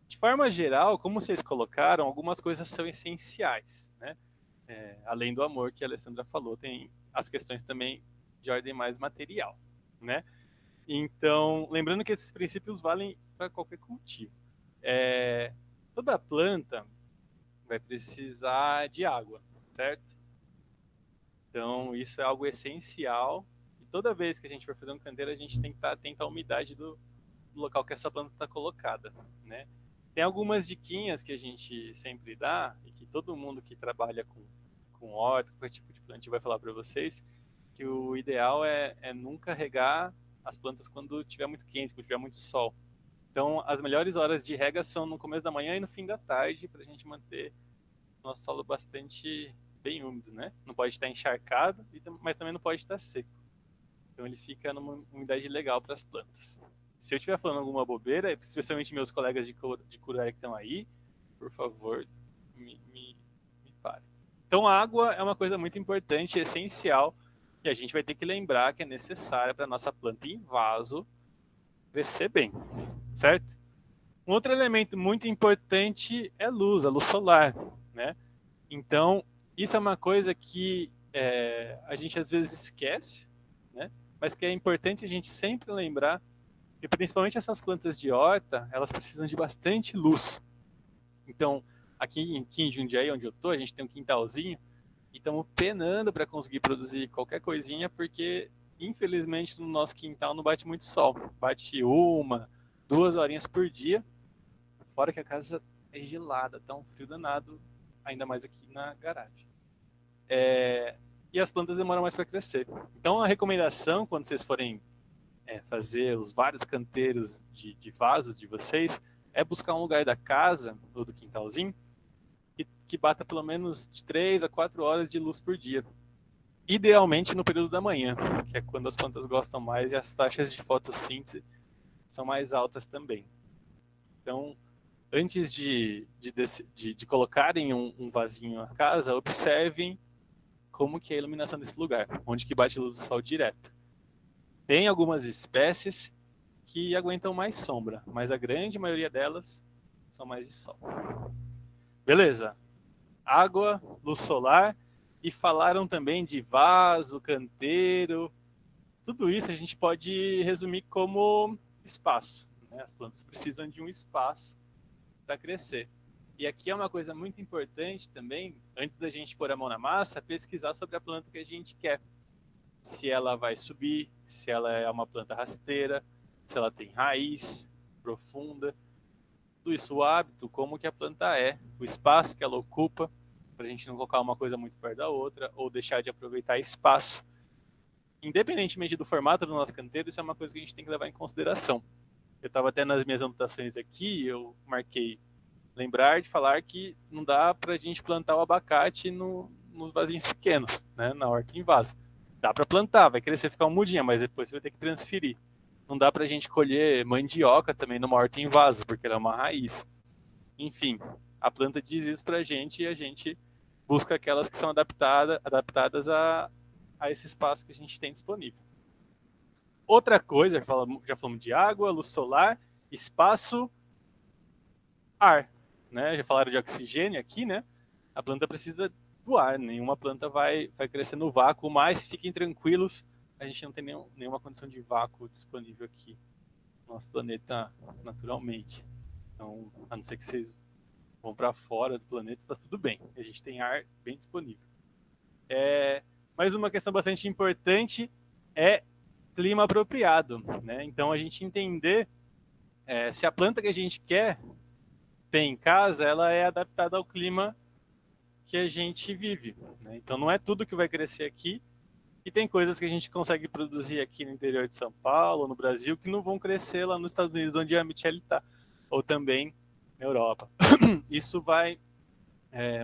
De forma geral, como vocês colocaram, algumas coisas são essenciais, né? Além do amor que a Alessandra falou, tem as questões também de ordem mais material, né? Então, lembrando que esses princípios valem para qualquer cultivo. Toda planta vai precisar de água, certo? Então, isso é algo essencial. E toda vez que a gente for fazer um canteiro, a gente tem que estar atento à umidade do local que essa planta está colocada, né? Tem algumas diquinhas que a gente sempre dá, e que todo mundo que trabalha com horta, qualquer tipo de plantio vai falar para vocês, que o ideal é nunca regar as plantas quando tiver muito quente, quando tiver muito sol. Então, as melhores horas de rega são no começo da manhã e no fim da tarde, para a gente manter nosso solo bastante bem úmido, né? Não pode estar encharcado, mas também não pode estar seco. Então, ele fica numa umidade legal para as plantas. Se eu estiver falando alguma bobeira, especialmente meus colegas de Curué que estão aí, por favor, me pare. Então, a água é uma coisa muito importante, essencial, que a gente vai ter que lembrar que é necessária para a nossa planta em vaso crescer bem, certo? Um outro elemento muito importante é a luz solar, né? Então, isso é uma coisa que a gente às vezes esquece, né? Mas que é importante a gente sempre lembrar, e principalmente essas plantas de horta, elas precisam de bastante luz. Então, aqui em Jundiaí, onde eu tô, a gente tem um quintalzinho e estamos penando para conseguir produzir qualquer coisinha, porque infelizmente no nosso quintal não bate muito sol. Bate 1, 2 horinhas por dia, fora que a casa é gelada, tá um frio danado, ainda mais aqui na garagem. E as plantas demoram mais para crescer. Então a recomendação, quando vocês forem fazer os vários canteiros de vasos de vocês, é buscar um lugar da casa ou do quintalzinho que bata pelo menos de 3 a 4 horas de luz por dia. Idealmente no período da manhã, que é quando as plantas gostam mais e as taxas de fotossíntese são mais altas também. Então, antes de colocarem um vasinho na casa, observem como que é a iluminação desse lugar, onde que bate a luz do sol direto. Tem algumas espécies que aguentam mais sombra, mas a grande maioria delas são mais de sol. Beleza. Água, luz solar, e falaram também de vaso, canteiro. Tudo isso a gente pode resumir como espaço, né? As plantas precisam de um espaço para crescer. E aqui é uma coisa muito importante também, antes da gente pôr a mão na massa, pesquisar sobre a planta que a gente quer. Se ela vai subir, se ela é uma planta rasteira, se ela tem raiz profunda, tudo isso, o hábito, como que a planta é, o espaço que ela ocupa, para a gente não colocar uma coisa muito perto da outra, ou deixar de aproveitar espaço. independentemente do formato do nosso canteiro, isso é uma coisa que a gente tem que levar em consideração. Eu estava até nas minhas anotações aqui, eu marquei lembrar de falar que não dá para a gente plantar o abacate nos vasinhos pequenos, né, na horta em vaso. Dá para plantar, vai crescer, ficar uma mudinha, mas depois você vai ter que transferir. Não dá para a gente colher mandioca também numa horta em vaso, porque ela é uma raiz. Enfim, a planta diz isso para a gente e a gente busca aquelas que são adaptadas a esse espaço que a gente tem disponível. Outra coisa, já falamos de água, luz solar, espaço, ar. Né? Já falaram de oxigênio aqui, né? A planta precisa do ar, nenhuma planta vai crescer no vácuo, mas fiquem tranquilos, a gente não tem nenhuma condição de vácuo disponível aqui no nosso planeta naturalmente. Então, a não ser que vocês vão para fora do planeta, tá tudo bem. A gente tem ar bem disponível. Mais uma questão bastante importante é clima apropriado, né? Então, a gente entender se a planta que a gente quer ter em casa, ela é adaptada ao clima que a gente vive, né? Então, não é tudo que vai crescer aqui, e tem coisas que a gente consegue produzir aqui no interior de São Paulo, no Brasil, que não vão crescer lá nos Estados Unidos, onde a Michelle está, ou também na Europa. Isso vai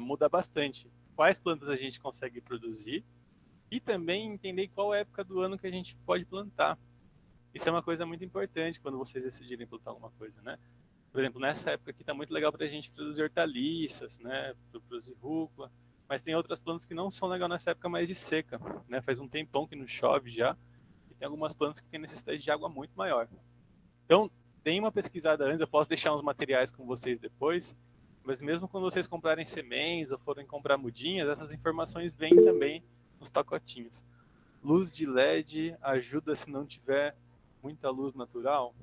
mudar bastante. Quais plantas a gente consegue produzir e também entender qual época do ano que a gente pode plantar. Isso é uma coisa muito importante quando vocês decidirem plantar alguma coisa, né? Por exemplo, nessa época aqui está muito legal para a gente produzir hortaliças, né? Produzir rúcula, mas tem outras plantas que não são legais nessa época mais de seca, né? Faz um tempão que não chove já, e tem algumas plantas que têm necessidade de água muito maior. Então, deem uma pesquisada antes, eu posso deixar uns materiais com vocês depois, mas mesmo quando vocês comprarem sementes ou forem comprar mudinhas, essas informações vêm também nos pacotinhos. Luz de LED ajuda se não tiver muita luz natural?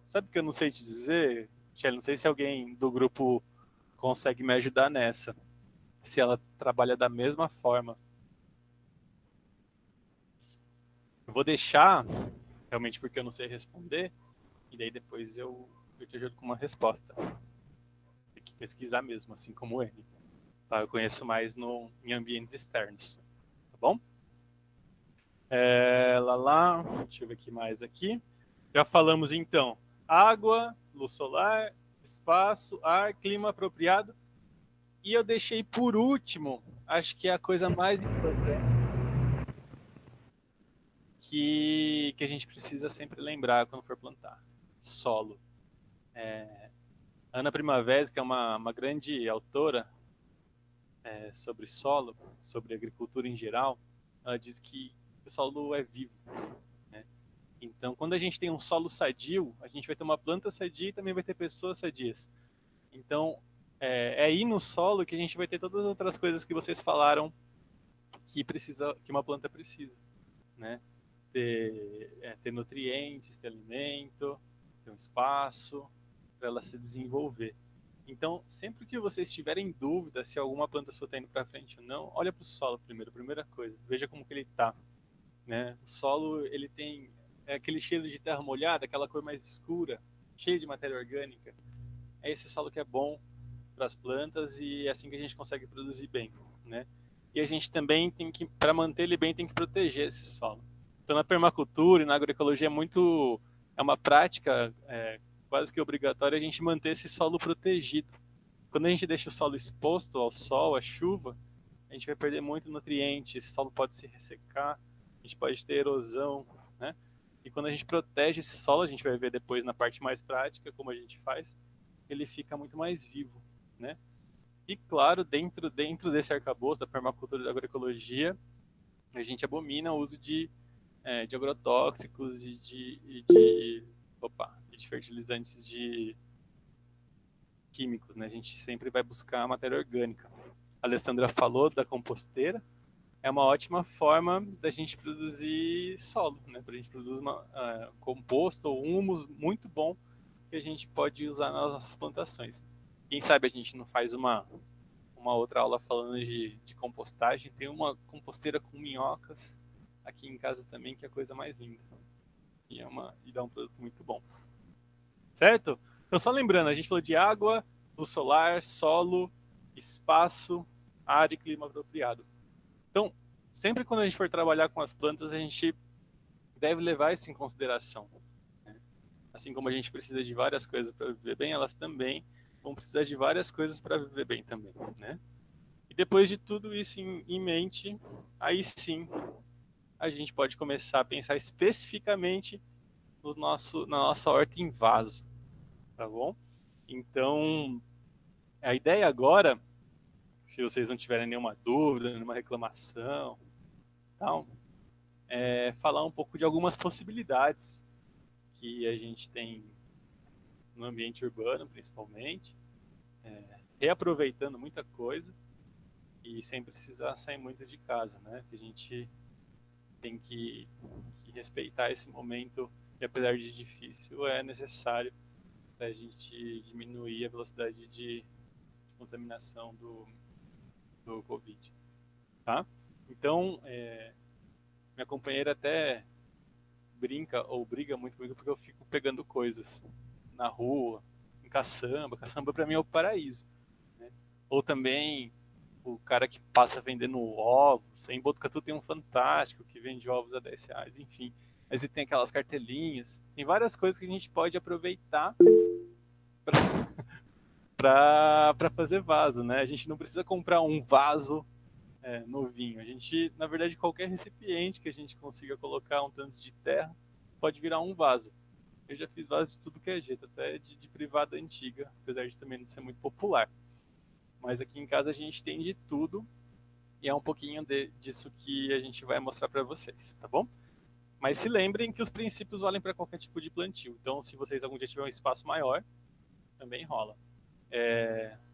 Sabe o que eu não sei te dizer, Michelle? Não sei se alguém do grupo consegue me ajudar nessa. Se ela trabalha da mesma forma. Eu vou deixar, realmente porque eu não sei responder, e daí depois eu te ajudo com uma resposta. Tem que pesquisar mesmo, assim como ele. Tá? Eu conheço mais em ambientes externos. Tá bom? Deixa eu ver aqui mais aqui. Já falamos então. Água, luz solar, espaço, ar, clima apropriado. E eu deixei por último, acho que é a coisa mais importante que a gente precisa sempre lembrar quando for plantar. Solo. Ana Primavera, que é uma grande autora sobre solo, sobre agricultura em geral, ela diz que o solo é vivo. Né? Então, quando a gente tem um solo sadio, a gente vai ter uma planta sadia e também vai ter pessoas sadias. Então, é aí no solo que a gente vai ter todas as outras coisas que vocês falaram que uma planta precisa, né? Ter nutrientes, ter alimento, ter um espaço para ela se desenvolver. Então, sempre que vocês tiverem dúvida se alguma planta sua está indo para frente ou não, olha para o solo primeiro, primeira coisa, veja como que ele está, né? O solo, ele tem aquele cheiro de terra molhada, aquela cor mais escura, cheio de matéria orgânica. É esse solo que é bom para as plantas e é assim que a gente consegue produzir bem, né? E a gente também tem que, para manter ele bem, tem que proteger esse solo. Então, na permacultura e na agroecologia é uma prática quase que obrigatória a gente manter esse solo protegido. Quando a gente deixa o solo exposto ao sol, à chuva, a gente vai perder muito nutriente, esse solo pode se ressecar, a gente pode ter erosão, né? E quando a gente protege esse solo, a gente vai ver depois na parte mais prática como a gente faz, ele fica muito mais vivo, né? E claro, dentro desse arcabouço da permacultura e da agroecologia, a gente abomina o uso de agrotóxicos e de fertilizantes químicos, né? A gente sempre vai buscar matéria orgânica. A Alessandra falou da composteira, é uma ótima forma da gente produzir solo, né? Para a gente produzir composto ou humus muito bom que a gente pode usar nas nossas plantações. Quem sabe a gente não faz uma outra aula falando de compostagem. Tem uma composteira com minhocas aqui em casa também, que é a coisa mais linda. E dá um produto muito bom. Certo? Então, só lembrando, a gente falou de água, luz solar, solo, espaço, ar e clima apropriado. Então, sempre quando a gente for trabalhar com as plantas, a gente deve levar isso em consideração. Né? Assim como a gente precisa de várias coisas para viver bem, elas também vão precisar de várias coisas para viver bem também, né? E depois de tudo isso em mente, aí sim a gente pode começar a pensar especificamente na nossa horta em vaso, tá bom? Então, a ideia agora, se vocês não tiverem nenhuma dúvida, nenhuma reclamação, tal, é falar um pouco de algumas possibilidades que a gente tem no ambiente urbano, principalmente, reaproveitando muita coisa e sem precisar sair muito de casa, né? Que a gente tem que respeitar esse momento que, apesar de difícil, é necessário para a gente diminuir a velocidade de contaminação do Covid, tá? Então, minha companheira até brinca ou briga muito comigo porque eu fico pegando coisas na rua, em caçamba. Caçamba para mim é o paraíso, né? Ou também o cara que passa vendendo ovos. Em Botucatu tem um fantástico que vende ovos a R$10, enfim. Mas ele tem aquelas cartelinhas. Tem várias coisas que a gente pode aproveitar para fazer vaso, né? A gente não precisa comprar um vaso novinho. A gente, na verdade, qualquer recipiente que a gente consiga colocar um tanto de terra pode virar um vaso. Eu já fiz vaso de tudo que é jeito, até de privada antiga, apesar de também não ser muito popular. Mas aqui em casa a gente tem de tudo e é um pouquinho disso que a gente vai mostrar para vocês, tá bom? Mas se lembrem que os princípios valem para qualquer tipo de plantio. Então, se vocês algum dia tiverem um espaço maior, também rola.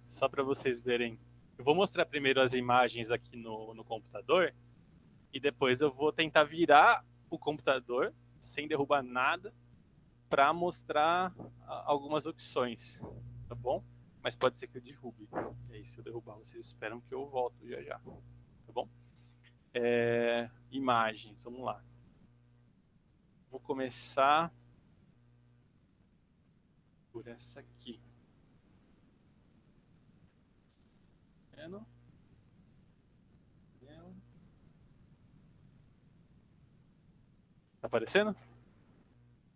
Só para vocês verem, eu vou mostrar primeiro as imagens aqui no computador e depois eu vou tentar virar o computador sem derrubar nada para mostrar algumas opções, tá bom? Mas pode ser que eu derrube. E aí, se eu derrubar, vocês esperam que eu volto já já, tá bom? Imagens, vamos lá. Vou começar por essa aqui. Vendo? Tá aparecendo?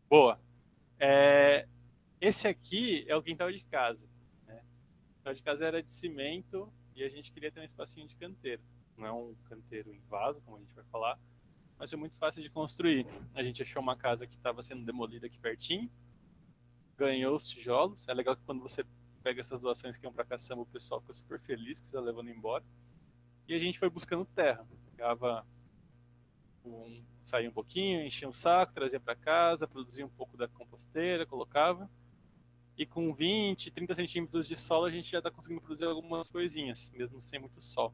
Boa. Esse aqui é o quintal de casa. Né? O quintal de casa era de cimento e a gente queria ter um espacinho de canteiro. Não é um canteiro em vaso, como a gente vai falar, mas é muito fácil de construir. A gente achou uma casa que estava sendo demolida aqui pertinho, ganhou os tijolos. É legal que quando você pega essas doações que iam para caçamba, o pessoal fica super feliz que você está levando embora. E a gente foi buscando terra. Pegava saía um pouquinho, enchia um saco, trazia para casa, produzia um pouco da composteira, colocava. E com 20, 30 centímetros de solo a gente já está conseguindo produzir algumas coisinhas, mesmo sem muito sol.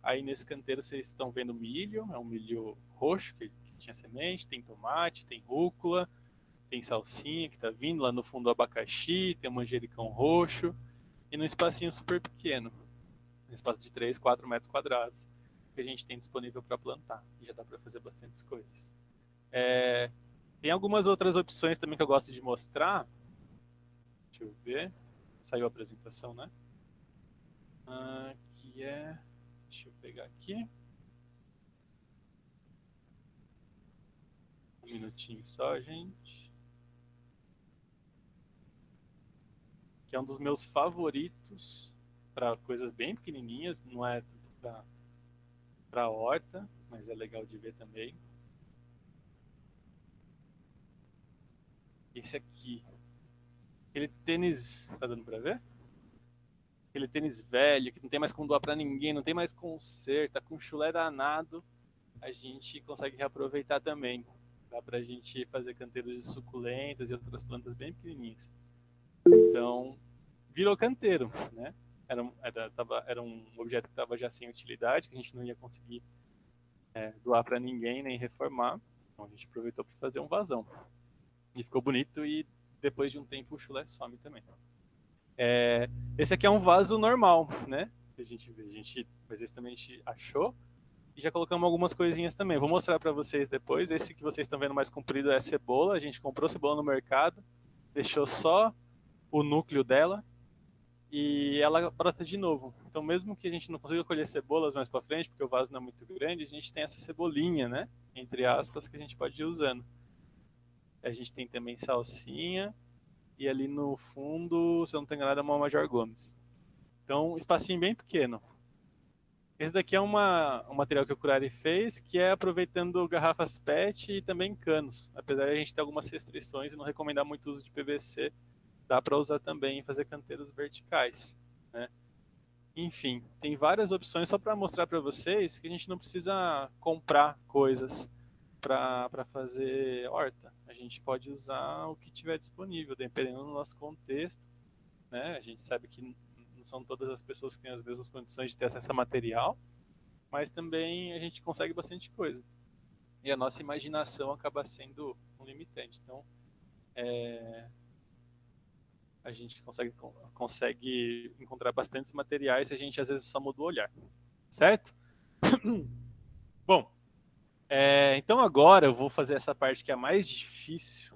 Aí nesse canteiro vocês estão vendo milho, é um milho roxo que tinha semente, tem tomate, tem rúcula, tem salsinha que está vindo, lá no fundo abacaxi, tem um manjericão roxo, e num espacinho super pequeno, um espaço de 3, 4 metros quadrados, que a gente tem disponível para plantar, e já dá para fazer bastantes coisas. Tem algumas outras opções também que eu gosto de mostrar. Deixa eu ver. Saiu a apresentação, né? Que é... Deixa eu pegar aqui. Um minutinho só, gente. Que é um dos meus favoritos para coisas bem pequenininhas. Não é para horta, mas é legal de ver também. Esse aqui. Aquele tênis... Tá dando para ver? Aquele tênis velho, que não tem mais como doar para ninguém, não tem mais conserto, tá com chulé danado, a gente consegue reaproveitar também. Dá pra gente fazer canteiros de suculentas e outras plantas bem pequenininhas. Então, virou canteiro, né? Era um objeto que estava já sem utilidade, que a gente não ia conseguir doar para ninguém, nem reformar. Então a gente aproveitou para fazer um vasão. E ficou bonito e depois de um tempo o chulé some também. Esse aqui é um vaso normal, né? Que a gente vê. Mas esse também a gente achou. E já colocamos algumas coisinhas também. Vou mostrar para vocês depois. Esse que vocês estão vendo mais comprido é a cebola. A gente comprou cebola no mercado. Deixou só o núcleo dela. e ela brota de novo. Então, mesmo que a gente não consiga colher cebolas mais para frente, porque o vaso não é muito grande, a gente tem essa cebolinha, né? Entre aspas, que a gente pode ir usando. A gente tem também salsinha, e ali no fundo, se eu não tenho nada, é uma Major Gomes. Então, espacinho bem pequeno. Esse daqui é um material que o Curari fez, que é aproveitando garrafas PET e também canos. Apesar de a gente ter algumas restrições e não recomendar muito o uso de PVC, dá para usar também e fazer canteiros verticais, né? Enfim, tem várias opções só para mostrar para vocês que a gente não precisa comprar coisas para fazer horta. A gente pode usar o que tiver disponível, dependendo do nosso contexto, né? A gente sabe que não são todas as pessoas que têm as mesmas condições de ter acesso a material, mas também a gente consegue bastante coisa. E a nossa imaginação acaba sendo um limitante. Então, a gente consegue encontrar bastantes materiais se a gente às vezes só muda o olhar, certo? Bom, então agora eu vou fazer essa parte que é a mais difícil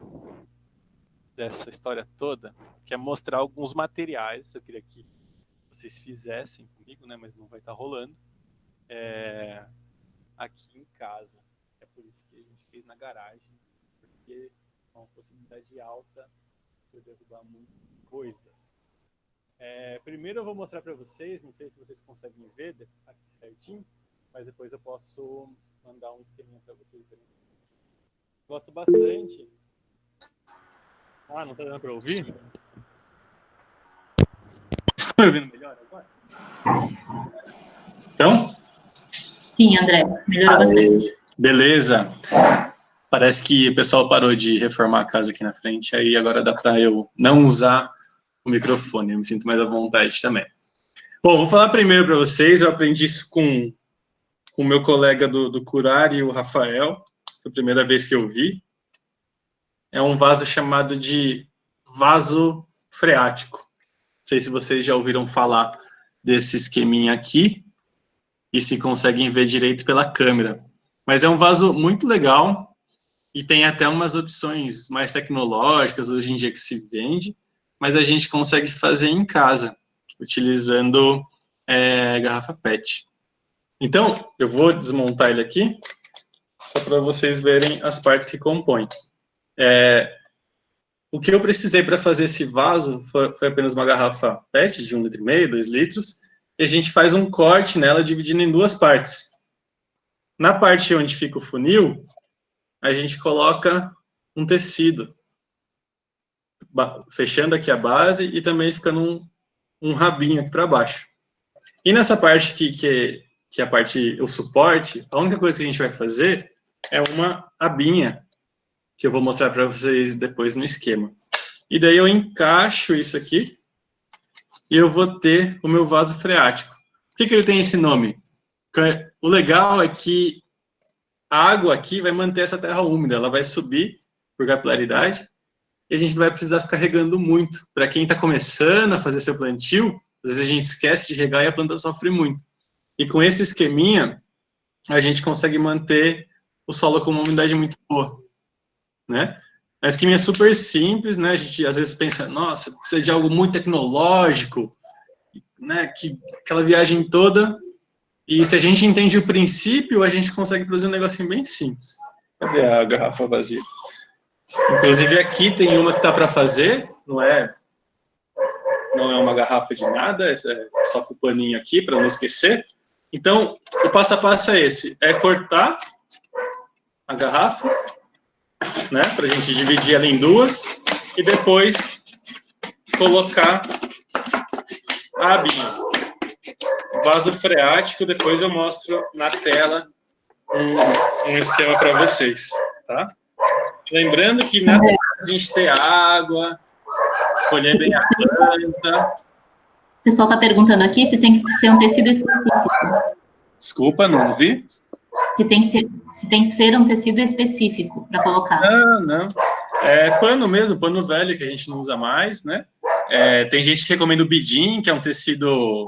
dessa história toda, que é mostrar alguns materiais. Eu queria que vocês fizessem comigo, né, mas não vai estar rolando, aqui em casa. É por isso que a gente fez na garagem, porque é uma possibilidade alta de eu derrubar muitas coisas. Primeiro eu vou mostrar para vocês, não sei se vocês conseguem ver aqui certinho, mas depois eu posso mandar um esqueminha para vocês verem. Gosto bastante. Ah, não está dando para ouvir? Estão me ouvindo melhor agora? Então? Sim, André, melhorou bastante. Beleza. Parece que o pessoal parou de reformar a casa aqui na frente, aí agora dá para eu não usar o microfone, eu me sinto mais à vontade também. Bom, vou falar primeiro para vocês, eu aprendi isso com o meu colega do Curari, o Rafael, foi a primeira vez que eu vi. É um vaso chamado de vaso freático. Não sei se vocês já ouviram falar desse esqueminha aqui, e se conseguem ver direito pela câmera. Mas é um vaso muito legal, e tem até umas opções mais tecnológicas hoje em dia que se vende, mas a gente consegue fazer em casa, utilizando garrafa PET. Então, eu vou desmontar ele aqui, só para vocês verem as partes que compõem. O que eu precisei para fazer esse vaso foi apenas uma garrafa PET de 1,5 litro, 2 litros, e a gente faz um corte nela dividindo em duas partes. Na parte onde fica o funil, a gente coloca um tecido, fechando aqui a base e também ficando um rabinho aqui para baixo. E nessa parte que é a parte, o suporte, a única coisa que a gente vai fazer é uma abinha, que eu vou mostrar para vocês depois no esquema. E daí eu encaixo isso aqui, e eu vou ter o meu vaso freático. Por que ele tem esse nome? Porque o legal é que a água aqui vai manter essa terra úmida, ela vai subir por capilaridade, e a gente não vai precisar ficar regando muito. Para quem está começando a fazer seu plantio, às vezes a gente esquece de regar e a planta sofre muito. E com esse esqueminha, a gente consegue manter o solo com uma umidade muito boa, né? A esqueminha é super simples, né? A gente às vezes pensa, nossa, precisa de algo muito tecnológico, né? Aquela viagem toda. E se a gente entende o princípio, a gente consegue produzir um negocinho bem simples. Cadê a garrafa vazia? Inclusive aqui tem uma que tá para fazer, não é uma garrafa de nada, é só com o paninho aqui para não esquecer. Então, o passo a passo é esse, é cortar a garrafa, né, para a gente dividir ela em duas, e depois colocar a abinha. Vaso freático, depois eu mostro na tela um esquema para vocês, tá? Lembrando que nada a gente ter água, escolher bem a planta. O pessoal está perguntando aqui se tem que ser um tecido específico. Desculpa, não ouvi? Se tem que ser um tecido específico para colocar. Não. É pano mesmo, pano velho que a gente não usa mais, né? Tem gente que recomenda o bidim, que é um tecido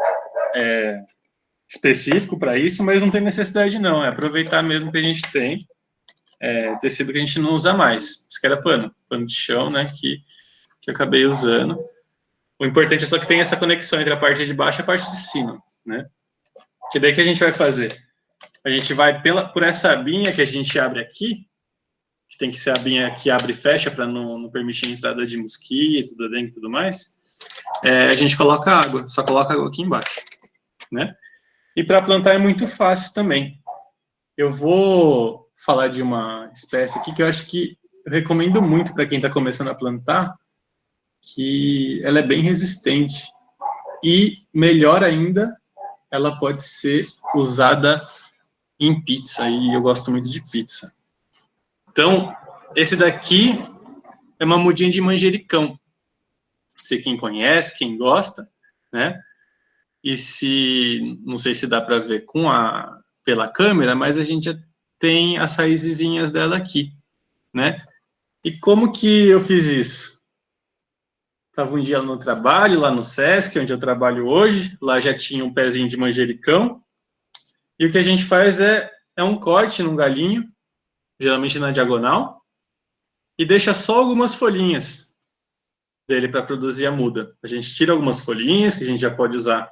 específico para isso, mas não tem necessidade não, é aproveitar mesmo que a gente tem, tecido que a gente não usa mais. Isso que era pano de chão, né, que eu acabei usando. O importante é só que tenha essa conexão entre a parte de baixo e a parte de cima, né? Que daí que a gente vai fazer? A gente vai por essa abinha que a gente abre aqui, que tem que ser a abinha que abre e fecha para não permitir a entrada de mosquito, dengue e tudo mais, a gente coloca água, só coloca água aqui embaixo, né? E para plantar é muito fácil também. Eu vou falar de uma espécie aqui que eu acho que eu recomendo muito para quem está começando a plantar, que ela é bem resistente. E, melhor ainda, ela pode ser usada em pizza, e eu gosto muito de pizza. Então, esse daqui é uma mudinha de manjericão. Sei quem conhece, quem gosta, né? E não sei se dá para ver pela câmera, mas a gente já tem as raizinhas dela aqui, né? E como que eu fiz isso? Estava um dia no trabalho, lá no Sesc, onde eu trabalho hoje, lá já tinha um pezinho de manjericão, e o que a gente faz é um corte num galinho, geralmente na diagonal, e deixa só algumas folhinhas dele para produzir a muda. A gente tira algumas folhinhas, que a gente já pode usar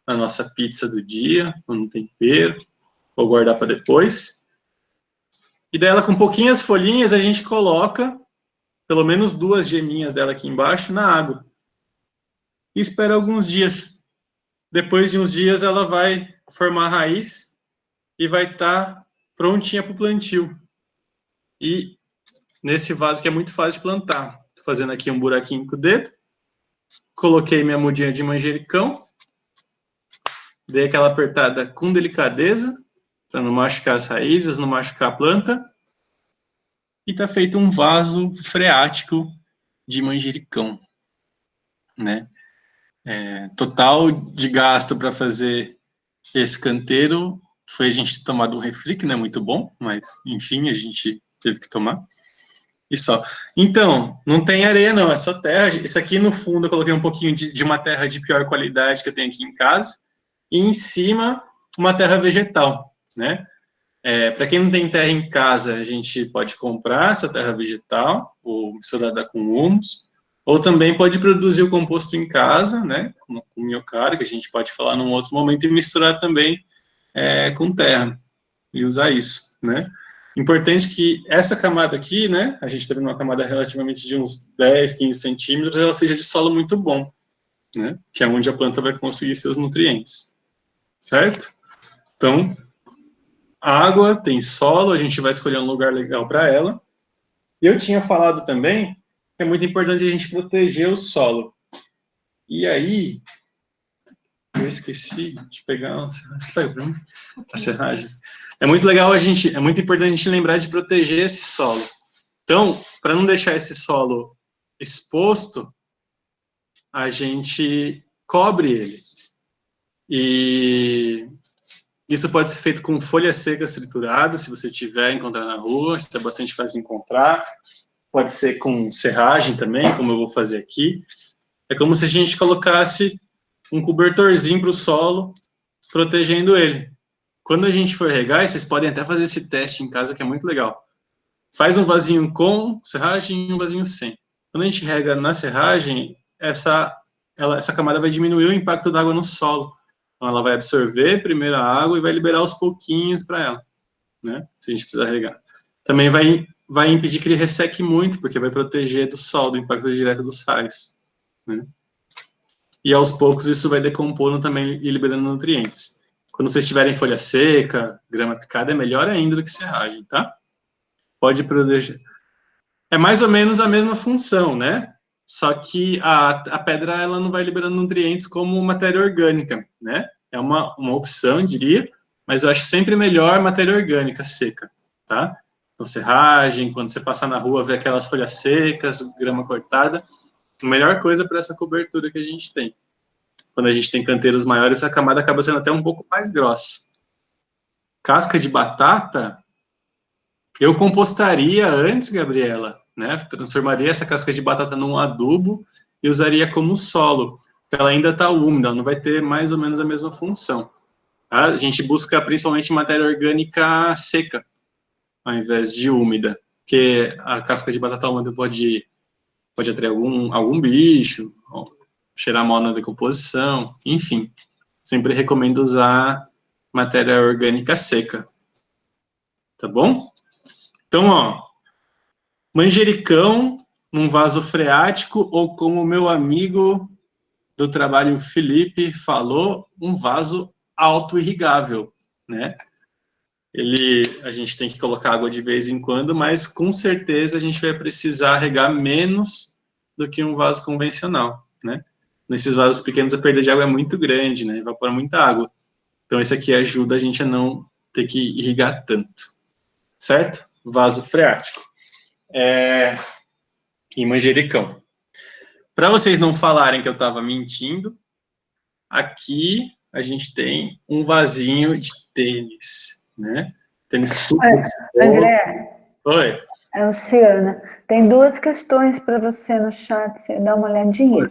na nossa pizza do dia, ou no tempero, ou guardar para depois. E daí ela com pouquinhas folhinhas, a gente coloca pelo menos 2 geminhas dela aqui embaixo na água. E espera alguns dias. Depois de uns dias ela vai formar raiz e vai estar prontinha para o plantio. E nesse vaso que é muito fácil de plantar. Estou fazendo aqui um buraquinho com o dedo. Coloquei minha mudinha de manjericão. Dei aquela apertada com delicadeza, para não machucar as raízes, não machucar a planta. E está feito um vaso freático de manjericão, né? Total de gasto para fazer esse canteiro foi a gente tomar um refri, que não é muito bom, mas enfim, a gente teve que tomar. E só. Então, não tem areia não, é só terra. Isso aqui no fundo eu coloquei um pouquinho de uma terra de pior qualidade que eu tenho aqui em casa, e em cima uma terra vegetal, né? Para quem não tem terra em casa, a gente pode comprar essa terra vegetal, ou misturada com humus, ou também pode produzir o composto em casa, né, com minhocário, que a gente pode falar num outro momento, e misturar também com terra, e usar isso, né. Importante que essa camada aqui, né, a gente está vendo uma camada relativamente de uns 10, 15 centímetros, ela seja de solo muito bom, né, que é onde a planta vai conseguir seus nutrientes, certo? Então, água, tem solo, a gente vai escolher um lugar legal para ela. E eu tinha falado também que é muito importante a gente proteger o solo. E aí, eu esqueci de pegar a serragem. É muito importante a gente lembrar de proteger esse solo. Então, para não deixar esse solo exposto, a gente cobre ele. E isso pode ser feito com folha seca triturada, se você tiver, encontrar na rua, isso é bastante fácil de encontrar. Pode ser com serragem também, como eu vou fazer aqui. É como se a gente colocasse um cobertorzinho para o solo, protegendo ele. Quando a gente for regar, vocês podem até fazer esse teste em casa, que é muito legal. Faz um vasinho com serragem e um vasinho sem. Quando a gente rega na serragem, essa camada vai diminuir o impacto da água no solo. Então, ela vai absorver primeiro a água e vai liberar aos pouquinhos para ela, né? Se a gente precisar regar. Também vai impedir que ele resseque muito, porque vai proteger do sol, do impacto direto dos raios, né? E aos poucos isso vai decompondo também e liberando nutrientes. Quando vocês tiverem folha seca, grama picada, é melhor ainda do que serragem, tá? Pode proteger. É mais ou menos a mesma função, né? Só que a pedra ela não vai liberando nutrientes como matéria orgânica, né? É uma opção, diria, mas eu acho sempre melhor matéria orgânica seca, tá? Então, serragem, quando você passar na rua, ver aquelas folhas secas, grama cortada, a melhor coisa para essa cobertura que a gente tem. Quando a gente tem canteiros maiores, a camada acaba sendo até um pouco mais grossa. Casca de batata, eu compostaria antes, Gabriela, né? Transformaria essa casca de batata num adubo e usaria como solo, porque ela ainda está úmida, ela não vai ter mais ou menos a mesma função. Tá? A gente busca principalmente matéria orgânica seca, ao invés de úmida, porque a casca de batata úmida pode atrair algum bicho, cheirar mal na decomposição, enfim. Sempre recomendo usar matéria orgânica seca. Tá bom? Então, ó, manjericão num vaso freático, ou como o meu amigo do trabalho Felipe falou, um vaso auto-irrigável, né? A gente tem que colocar água de vez em quando, mas com certeza a gente vai precisar regar menos do que um vaso convencional, né? Nesses vasos pequenos a perda de água é muito grande, né? Evapora muita água. Então esse aqui ajuda a gente a não ter que irrigar tanto, certo? Vaso freático. E manjericão. Para vocês não falarem que eu estava mentindo, aqui a gente tem um vasinho de tênis, né? Tênis super. André. Oi. É Luciana. Tem 2 questões para você no chat, você dá uma olhadinha.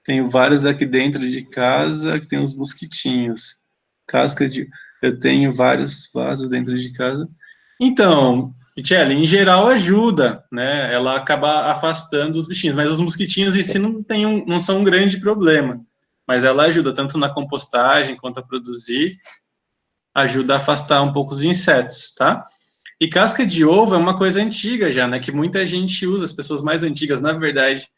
Tenho vários aqui dentro de casa, que tem uns mosquitinhos. Eu tenho vários vasos dentro de casa. Então, Michele, em geral ajuda, né? Ela acaba afastando os bichinhos, mas os mosquitinhos em si não são um grande problema. Mas ela ajuda tanto na compostagem quanto a produzir, ajuda a afastar um pouco os insetos, tá? E casca de ovo é uma coisa antiga já, né? Que muita gente usa, as pessoas mais antigas, na verdade,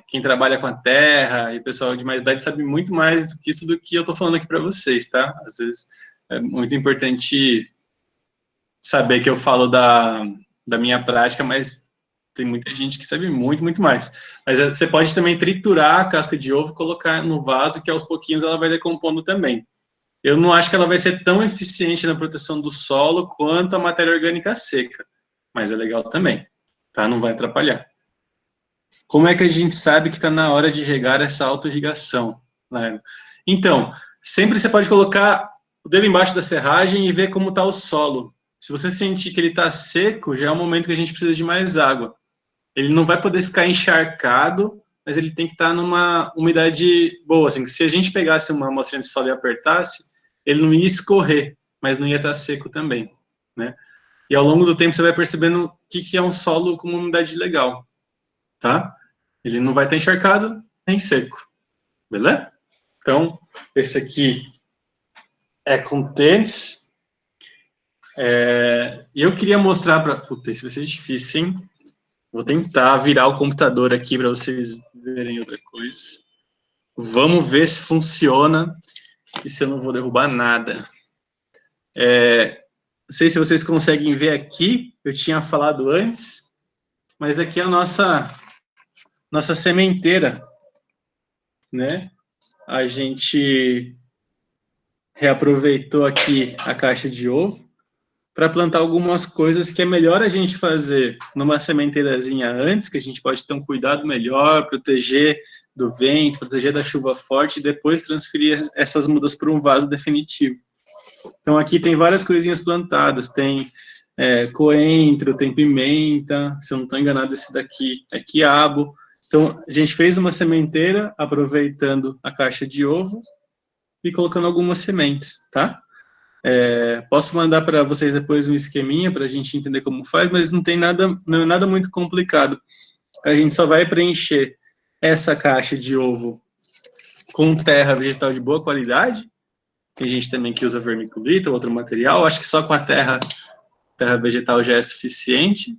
quem trabalha com a terra e o pessoal de mais idade sabe muito mais do que isso do que eu tô falando aqui para vocês, tá? Às vezes é muito importante saber que eu falo da minha prática, mas tem muita gente que sabe muito, muito mais. Mas você pode também triturar a casca de ovo, colocar no vaso, que aos pouquinhos ela vai decompondo também. Eu não acho que ela vai ser tão eficiente na proteção do solo quanto a matéria orgânica seca, mas é legal também, tá? Não vai atrapalhar. Como é que a gente sabe que está na hora de regar essa auto-irrigação, né? Então, sempre você pode colocar o dedo embaixo da serragem e ver como está o solo. Se você sentir que ele está seco, já é o momento que a gente precisa de mais água. Ele não vai poder ficar encharcado, mas ele tem que estar numa umidade boa, assim, que se a gente pegasse uma amostrinha de solo e apertasse, ele não ia escorrer, mas não ia estar seco também, né? E ao longo do tempo você vai percebendo o que é um solo com uma umidade legal, tá? Ele não vai estar encharcado nem seco, beleza? Então, esse aqui é com tênis. E eu queria mostrar para... Puta, esse vai ser difícil, hein? Vou tentar virar o computador aqui para vocês verem outra coisa. Vamos ver se funciona e se eu não vou derrubar nada. Não sei se vocês conseguem ver aqui, eu tinha falado antes, mas aqui é a nossa sementeira, né? A gente reaproveitou aqui a caixa de ovo para plantar algumas coisas que é melhor a gente fazer numa sementeirazinha antes, que a gente pode ter um cuidado melhor, proteger do vento, proteger da chuva forte, e depois transferir essas mudas para um vaso definitivo. Então aqui tem várias coisinhas plantadas, tem coentro, tem pimenta, se eu não estou enganado esse daqui é quiabo. Então a gente fez uma sementeira aproveitando a caixa de ovo e colocando algumas sementes, tá? Posso mandar para vocês depois um esqueminha para a gente entender como faz, mas não é nada muito complicado. A gente só vai preencher essa caixa de ovo com terra vegetal de boa qualidade. Tem gente também que usa vermiculita ou outro material. Acho que só com a terra vegetal já é suficiente.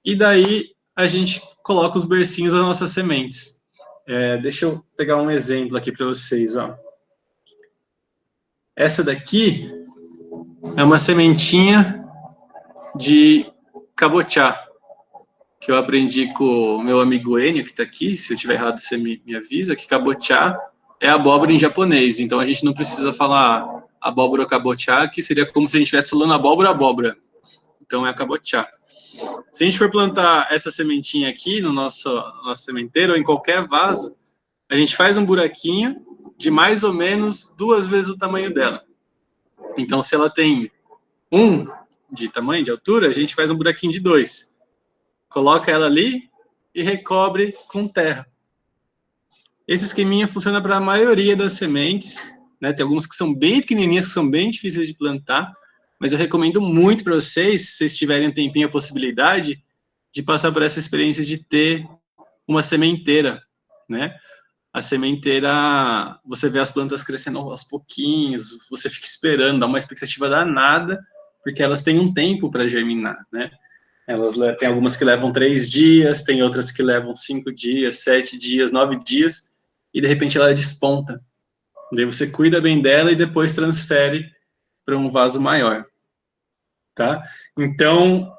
E daí a gente coloca os bercinhos das nossas sementes. Deixa eu pegar um exemplo aqui para vocês, ó. Essa daqui é uma sementinha de cabotiá, que eu aprendi com o meu amigo Enio, que está aqui. Se eu estiver errado, você me avisa, que cabotiá é abóbora em japonês. Então, a gente não precisa falar abóbora ou cabotiá, que seria como se a gente estivesse falando abóbora. Então, é cabotiá. Se a gente for plantar essa sementinha aqui no nosso sementeiro, ou em qualquer vaso, a gente faz um buraquinho de mais ou menos 2 vezes o tamanho dela. Então, se ela tem 1 de tamanho, de altura, a gente faz um buraquinho de 2. Coloca ela ali e recobre com terra. Esse esqueminha funciona para a maioria das sementes, né? Tem algumas que são bem pequenininhas, que são bem difíceis de plantar, mas eu recomendo muito para vocês, se vocês tiverem um tempinho, a possibilidade de passar por essa experiência de ter uma sementeira, né? a sementeira, você vê as plantas crescendo aos pouquinhos, você fica esperando, dá uma expectativa danada, porque elas têm um tempo para germinar, né? Tem algumas que levam 3 dias, tem outras que levam 5 dias, 7 dias, 9 dias, e de repente ela desponta. Daí você cuida bem dela e depois transfere para um vaso maior, tá? Então,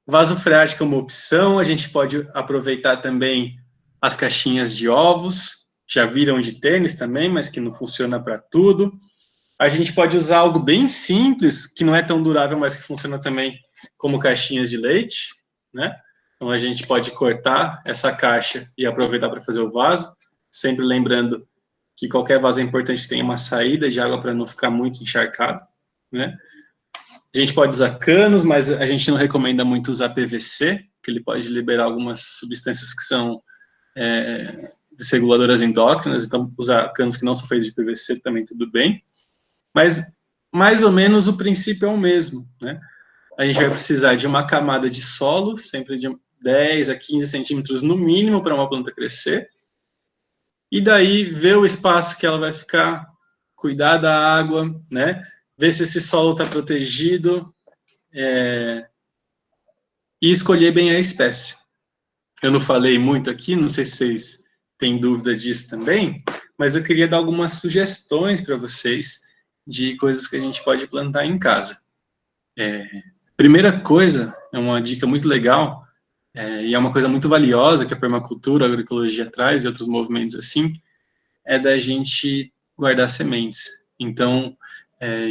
vaso freático é uma opção, a gente pode aproveitar também as caixinhas de ovos, já viram de tênis também, mas que não funciona para tudo. A gente pode usar algo bem simples, que não é tão durável, mas que funciona também como caixinhas de leite, né? Então, a gente pode cortar essa caixa e aproveitar para fazer o vaso, sempre lembrando que qualquer vaso é importante que tenha uma saída de água para não ficar muito encharcado, né? A gente pode usar canos, mas a gente não recomenda muito usar PVC, que ele pode liberar algumas substâncias que são desreguladoras endócrinas, então usar canos que não são feitos de PVC também tudo bem. Mas, mais ou menos, o princípio é o mesmo, né? A gente vai precisar de uma camada de solo, sempre de 10 a 15 centímetros no mínimo para uma planta crescer, e daí ver o espaço que ela vai ficar, cuidar da água, né? Ver se esse solo está protegido, e escolher bem a espécie. Eu não falei muito aqui, não sei se vocês têm dúvida disso também, mas eu queria dar algumas sugestões para vocês de coisas que a gente pode plantar em casa. Primeira coisa, é uma dica muito legal, e é uma coisa muito valiosa que a permacultura, a agroecologia traz, e outros movimentos assim, é da gente guardar sementes. Então,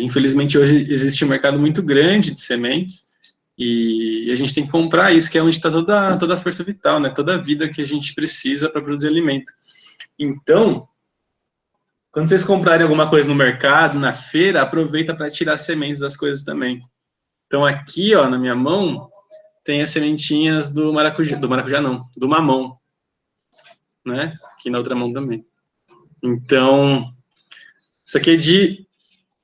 infelizmente, hoje existe um mercado muito grande de sementes, e a gente tem que comprar isso, que é onde está toda a força vital, né? Toda a vida que a gente precisa para produzir alimento. Então, quando vocês comprarem alguma coisa no mercado, na feira, aproveita para tirar sementes das coisas também. Então, aqui, ó, na minha mão, tem as sementinhas do mamão, né? Aqui na outra mão também. Então, isso aqui é de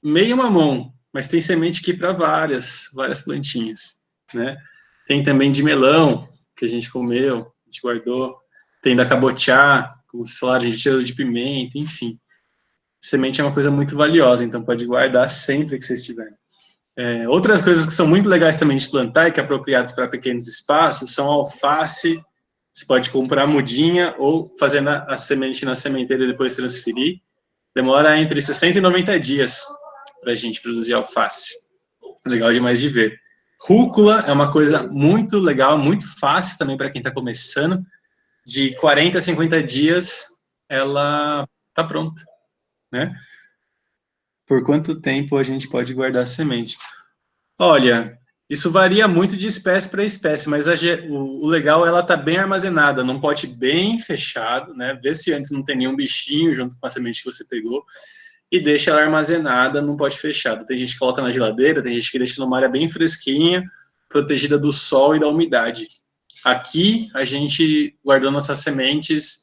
meio mamão, mas tem semente aqui para várias plantinhas, né? Tem também de melão, que a gente comeu, a gente guardou. Tem da cabotiá, como vocês falaram, a gente tirou de pimenta, enfim. Semente é uma coisa muito valiosa, então pode guardar sempre que vocês tiverem. Outras coisas que são muito legais também de plantar e que apropriadas para pequenos espaços são alface. Você pode comprar mudinha ou fazer a semente na sementeira e depois transferir. Demora entre 60 e 90 dias para a gente produzir alface. Legal demais de ver. Rúcula é uma coisa muito legal, muito fácil também para quem está começando. De 40 a 50 dias, ela está pronta, né? Por quanto tempo a gente pode guardar a semente? Olha, isso varia muito de espécie para espécie, mas o legal é ela estar bem armazenada, num pote bem fechado, né? Vê se antes não tem nenhum bichinho junto com a semente que você pegou, e deixa ela armazenada num pote fechado. Tem gente que coloca na geladeira, tem gente que deixa numa área bem fresquinha, protegida do sol e da umidade. Aqui, a gente guardou nossas sementes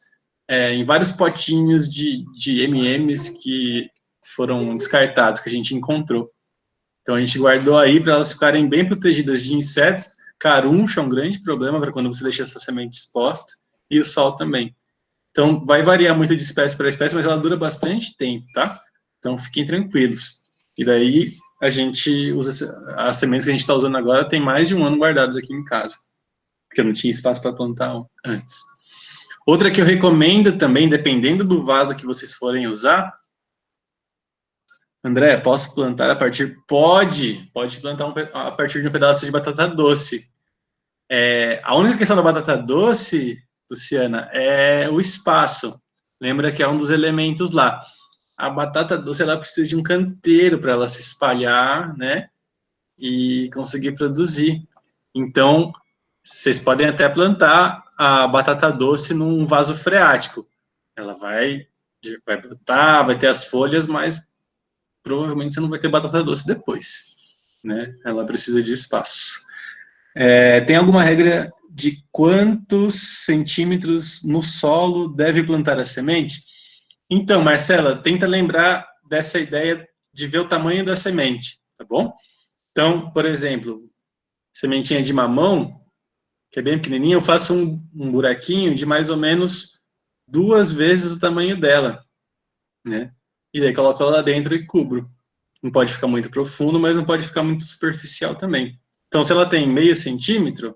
em vários potinhos de M&Ms que foram descartados, que a gente encontrou. Então, a gente guardou aí para elas ficarem bem protegidas de insetos. Caruncho é um grande problema para quando você deixa essa semente exposta, e o sol também. Então, vai variar muito de espécie para espécie, mas ela dura bastante tempo, tá? Então, fiquem tranquilos. E daí, a gente usa as sementes que a gente está usando agora, tem mais de um ano guardadas aqui em casa, porque eu não tinha espaço para plantar antes. Outra que eu recomendo também, dependendo do vaso que vocês forem usar, André, posso plantar a partir... Pode plantar a partir de um pedaço de batata doce. A única questão da batata doce, Luciana, é o espaço. Lembra que é um dos elementos lá. A batata doce, ela precisa de um canteiro para ela se espalhar, né? E conseguir produzir. Então, vocês podem até plantar a batata doce num vaso freático. Ela vai brotar, vai ter as folhas, mas provavelmente você não vai ter batata doce depois, né? Ela precisa de espaço. Tem alguma regra de quantos centímetros no solo deve plantar a semente? Então, Marcela, tenta lembrar dessa ideia de ver o tamanho da semente, tá bom? Então, por exemplo, sementinha de mamão, que é bem pequenininha, eu faço um buraquinho de mais ou menos 2 vezes o tamanho dela, né? E daí coloco ela lá dentro e cubro. Não pode ficar muito profundo, mas não pode ficar muito superficial também. Então, se ela tem meio centímetro,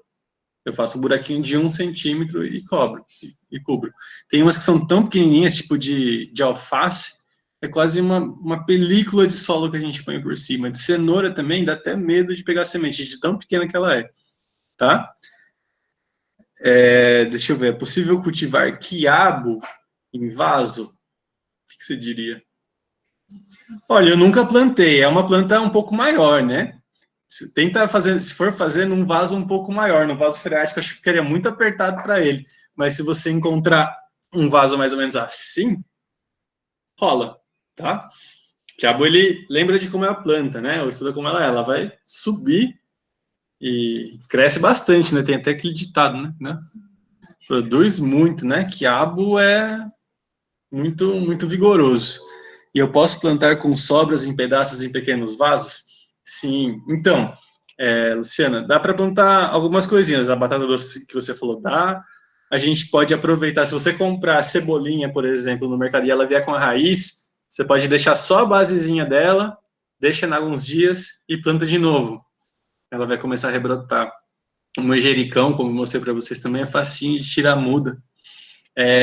eu faço um buraquinho de 1 centímetro e cubro. Tem umas que são tão pequenininhas, tipo de alface, é quase uma película de solo que a gente põe por cima. De cenoura também, dá até medo de pegar semente, de tão pequena que ela é, tá? Deixa eu ver, é possível cultivar quiabo em vaso? O que você diria? Olha, eu nunca plantei, é uma planta um pouco maior, né? Tenta fazer, se for fazer num vaso um pouco maior, no vaso freático, acho que ficaria muito apertado para ele. Mas se você encontrar um vaso mais ou menos assim, rola, tá? O quiabo, ele lembra de como é a planta, né? Ou estuda como ela vai subir e cresce bastante, né? Tem até aquele ditado, né? Produz muito, né? Quiabo é muito, muito vigoroso. E eu posso plantar com sobras em pedaços em pequenos vasos? Sim. Então, Luciana, dá para plantar algumas coisinhas. A batata doce que você falou dá. A gente pode aproveitar, se você comprar cebolinha, por exemplo, no mercado e ela vier com a raiz, você pode deixar só a basezinha dela, deixa em alguns dias e planta de novo. Ela vai começar a rebrotar. O manjericão, como eu mostrei para vocês também, é facinho de tirar a muda.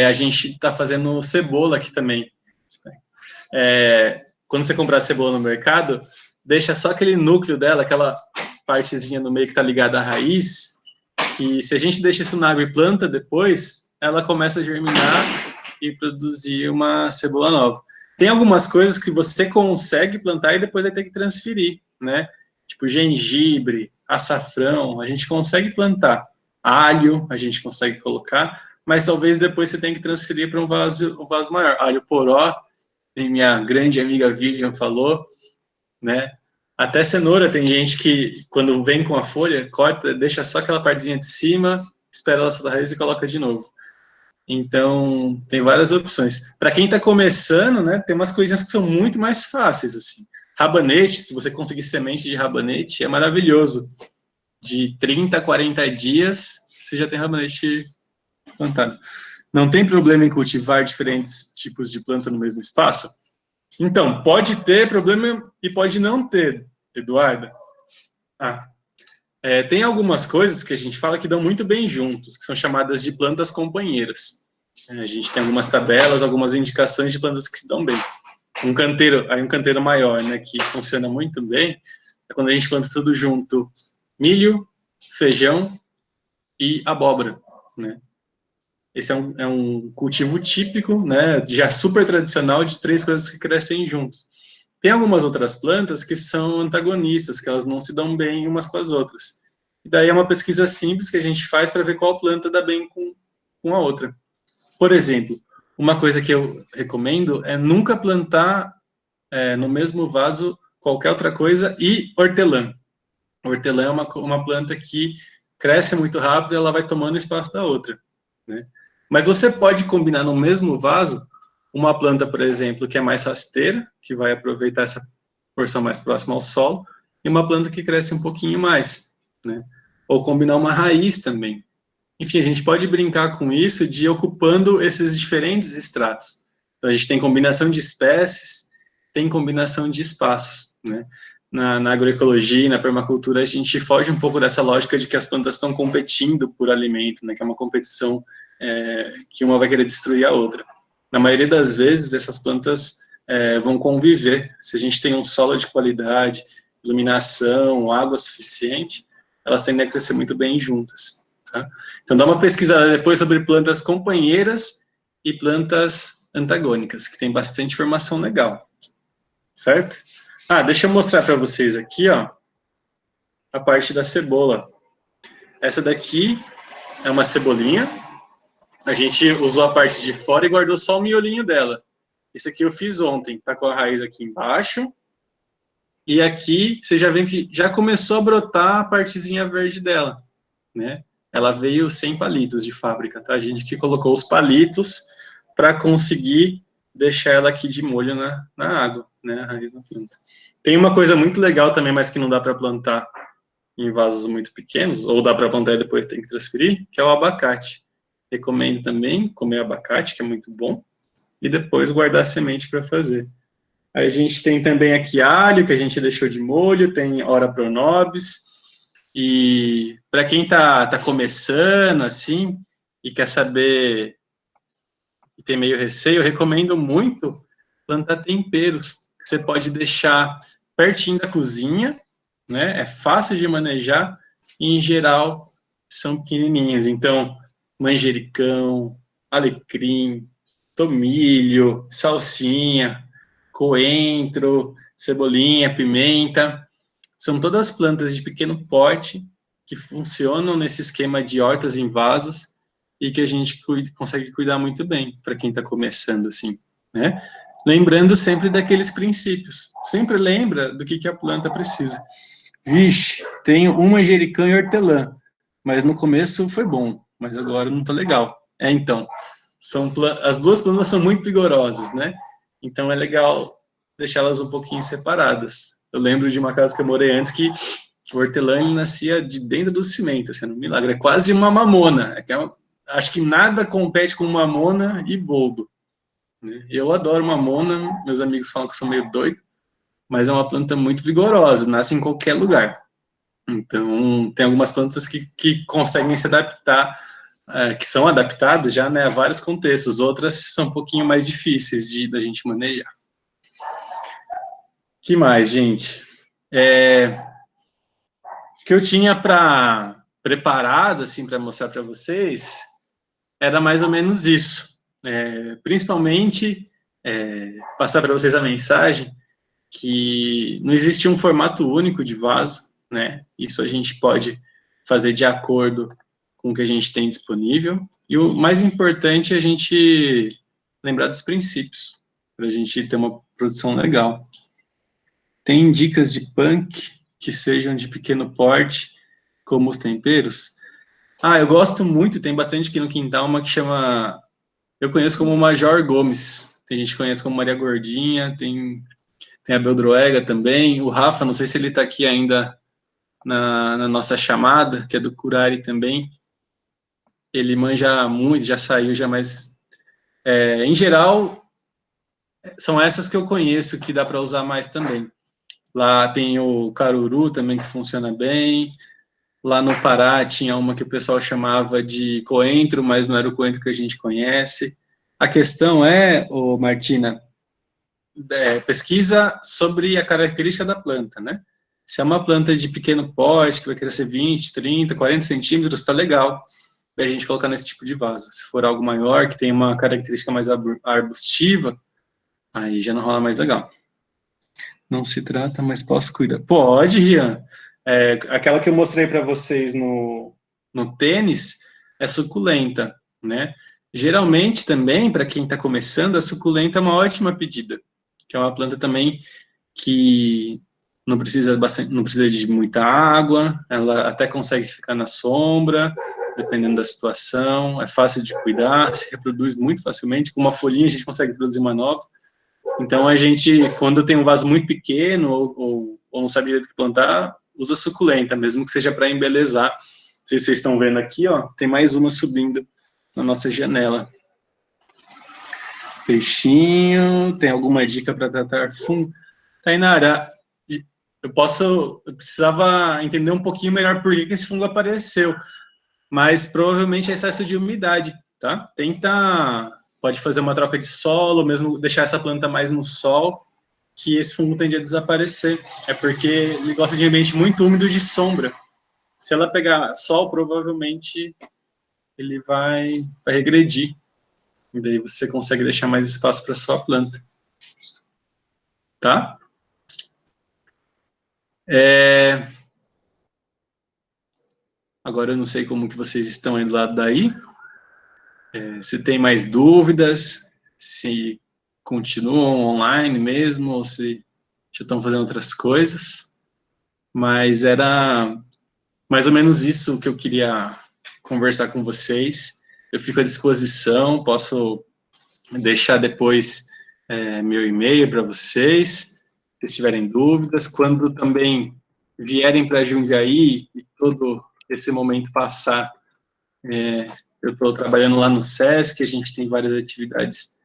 A gente está fazendo cebola aqui também. Quando você comprar cebola no mercado, deixa só aquele núcleo dela, aquela partezinha no meio que está ligada à raiz, e se a gente deixa isso na água e planta depois, ela começa a germinar e produzir uma cebola nova. Tem algumas coisas que você consegue plantar e depois vai ter que transferir, né? Tipo gengibre, açafrão, a gente consegue plantar. Alho, a gente consegue colocar, mas talvez depois você tenha que transferir para um vaso maior. Alho poró, minha grande amiga Vivian falou, né? Até cenoura, tem gente que, quando vem com a folha, corta, deixa só aquela partezinha de cima, espera ela soltar a raiz e coloca de novo. Então, tem várias opções. Para quem está começando, né, tem umas coisinhas que são muito mais fáceis, assim. Rabanete, se você conseguir semente de rabanete, é maravilhoso. De 30 a 40 dias, você já tem rabanete plantado. Não tem problema em cultivar diferentes tipos de planta no mesmo espaço? Então, pode ter problema e pode não ter, Eduarda. Tem algumas coisas que a gente fala que dão muito bem juntos, que são chamadas de plantas companheiras. A gente tem algumas tabelas, algumas indicações de plantas que se dão bem. Um canteiro maior, né, que funciona muito bem, é quando a gente planta tudo junto, milho, feijão e abóbora, né? Esse é um cultivo típico, né, já super tradicional, de 3 coisas que crescem juntos. Tem algumas outras plantas que são antagonistas, que elas não se dão bem umas com as outras. E daí é uma pesquisa simples que a gente faz para ver qual planta dá bem com a outra. Por exemplo, uma coisa que eu recomendo é nunca plantar no mesmo vaso qualquer outra coisa e hortelã. Hortelã é uma planta que cresce muito rápido e ela vai tomando espaço da outra, né? Mas você pode combinar no mesmo vaso uma planta, por exemplo, que é mais rasteira, que vai aproveitar essa porção mais próxima ao solo, e uma planta que cresce um pouquinho mais, né? Ou combinar uma raiz também. Enfim, a gente pode brincar com isso de ir ocupando esses diferentes estratos. Então, a gente tem combinação de espécies, tem combinação de espaços, né? Na agroecologia e na permacultura, a gente foge um pouco dessa lógica de que as plantas estão competindo por alimento, né? Que é uma competição que uma vai querer destruir a outra. Na maioria das vezes, essas plantas vão conviver. Se a gente tem um solo de qualidade, iluminação, água suficiente, elas tendem a crescer muito bem juntas, tá? Então, dá uma pesquisada depois sobre plantas companheiras e plantas antagônicas, que tem bastante informação legal, certo? Deixa eu mostrar para vocês aqui, ó, a parte da cebola. Essa daqui é uma cebolinha. A gente usou a parte de fora e guardou só o miolinho dela. Isso aqui eu fiz ontem, tá com a raiz aqui embaixo. E aqui, você já vê que já começou a brotar a partezinha verde dela, né? Ela veio sem palitos de fábrica, tá? A gente que colocou os palitos para conseguir deixar ela aqui de molho na água, né? A raiz na planta. Tem uma coisa muito legal também, mas que não dá para plantar em vasos muito pequenos, ou dá para plantar e depois tem que transferir, que é o abacate. recomendo também comer abacate, que é muito bom, e depois guardar a semente para fazer. Aí a gente tem também aqui alho, que a gente deixou de molho, tem ora pronobis, e para quem tá começando, assim, e quer saber, e tem meio receio, eu recomendo muito plantar temperos, que você pode deixar pertinho da cozinha, né? É fácil de manejar, e em geral são pequenininhas. Então, manjericão, alecrim, tomilho, salsinha, coentro, cebolinha, pimenta, são todas plantas de pequeno porte que funcionam nesse esquema de hortas em vasos e que a gente consegue cuidar muito bem para quem está começando assim, né? Lembrando sempre daqueles princípios. Sempre lembra do que a planta precisa. Vixe, tenho um manjericão e hortelã, mas no começo foi bom, mas agora não está legal. Então, as duas plantas são muito vigorosas, né? Então é legal deixá-las um pouquinho separadas. Eu lembro de uma casa que eu morei antes que o hortelã nascia de dentro do cimento, assim, um milagre. É quase uma mamona. Acho que nada compete com mamona e boldo. Né? Eu adoro mamona, meus amigos falam que eu sou meio doido, mas é uma planta muito vigorosa, nasce em qualquer lugar. Então, tem algumas plantas que conseguem se adaptar, que são adaptadas já, né, a vários contextos. Outras são um pouquinho mais difíceis da gente manejar. Que mais, gente? O que eu tinha preparado, assim, para mostrar para vocês, era mais ou menos isso. Principalmente, passar para vocês a mensagem que não existe um formato único de vaso, né? Isso a gente pode fazer de acordo com o que a gente tem disponível. E o mais importante é a gente lembrar dos princípios, para a gente ter uma produção legal. Tem dicas de punk que sejam de pequeno porte, como os temperos? Eu gosto muito, tem bastante aqui no quintal, uma que chama... Eu conheço como Major Gomes. Tem gente que conhece como Maria Gordinha, tem a Beldroega também. O Rafa, não sei se ele está aqui ainda na nossa chamada, que é do Curari também. Ele manja muito, já saiu, mas... em geral, são essas que eu conheço, que dá para usar mais também. Lá tem o caruru também, que funciona bem. Lá no Pará tinha uma que o pessoal chamava de coentro, mas não era o coentro que a gente conhece. A questão Martina, pesquisa sobre a característica da planta, né? Se é uma planta de pequeno porte, que vai crescer 20, 30, 40 centímetros, está legal a gente colocar nesse tipo de vaso. Se for algo maior, que tem uma característica mais arbustiva, aí já não rola mais legal. Não se trata, mas posso cuidar. Pode, Rian. Aquela que eu mostrei para vocês no tênis é suculenta, né? Geralmente também, para quem está começando, a suculenta é uma ótima pedida, que é uma planta também que não precisa de muita água, ela até consegue ficar na sombra, dependendo da situação, é fácil de cuidar, se reproduz muito facilmente, com uma folhinha a gente consegue produzir uma nova. Então, a gente, quando tem um vaso muito pequeno ou não sabe direito o que plantar, usa suculenta, mesmo que seja para embelezar. Não sei se vocês estão vendo aqui, ó, tem mais uma subindo na nossa janela. Peixinho, tem alguma dica para tratar fungo? Tainara, eu precisava entender um pouquinho melhor por que esse fungo apareceu, mas provavelmente é excesso de umidade, tá? Pode fazer uma troca de solo, mesmo deixar essa planta mais no sol, que esse fungo tende a desaparecer. É porque ele gosta de ambiente muito úmido de sombra. Se ela pegar sol, provavelmente ele vai regredir. E daí você consegue deixar mais espaço para sua planta. Tá? Agora eu não sei como que vocês estão aí do lado daí. Se tem mais dúvidas, se continuam online mesmo, ou se já estão fazendo outras coisas, mas era mais ou menos isso que eu queria conversar com vocês. Eu fico à disposição, posso deixar depois meu e-mail para vocês, se tiverem dúvidas. Quando também vierem para Jundiaí e todo esse momento passar, Eu estou trabalhando lá no SESC, a gente tem várias atividades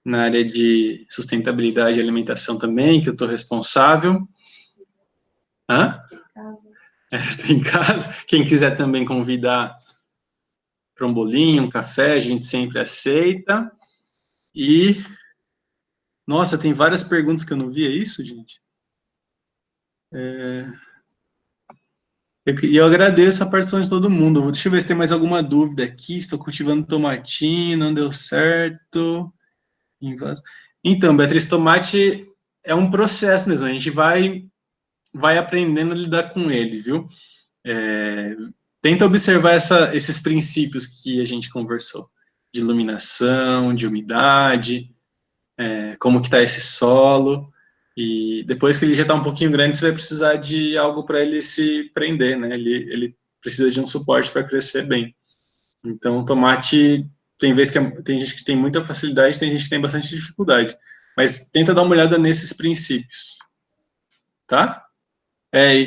na área de sustentabilidade e alimentação também, que eu estou responsável. Hã? Tem casa. Quem quiser também convidar para um bolinho, um café, a gente sempre aceita. E, nossa, tem várias perguntas que eu não vi, é isso, gente? E eu agradeço a participação de todo mundo. Deixa eu ver se tem mais alguma dúvida aqui. Estou cultivando tomatinho, não deu certo. Então, Beatriz, tomate é um processo mesmo. A gente vai aprendendo a lidar com ele, viu? Tenta observar esses princípios que a gente conversou. De iluminação, de umidade, como que está esse solo. E depois que ele já está um pouquinho grande, você vai precisar de algo para ele se prender, né? Ele precisa de um suporte para crescer bem. Então, o tomate, tem gente que tem muita facilidade, tem gente que tem bastante dificuldade. Mas tenta dar uma olhada nesses princípios, tá?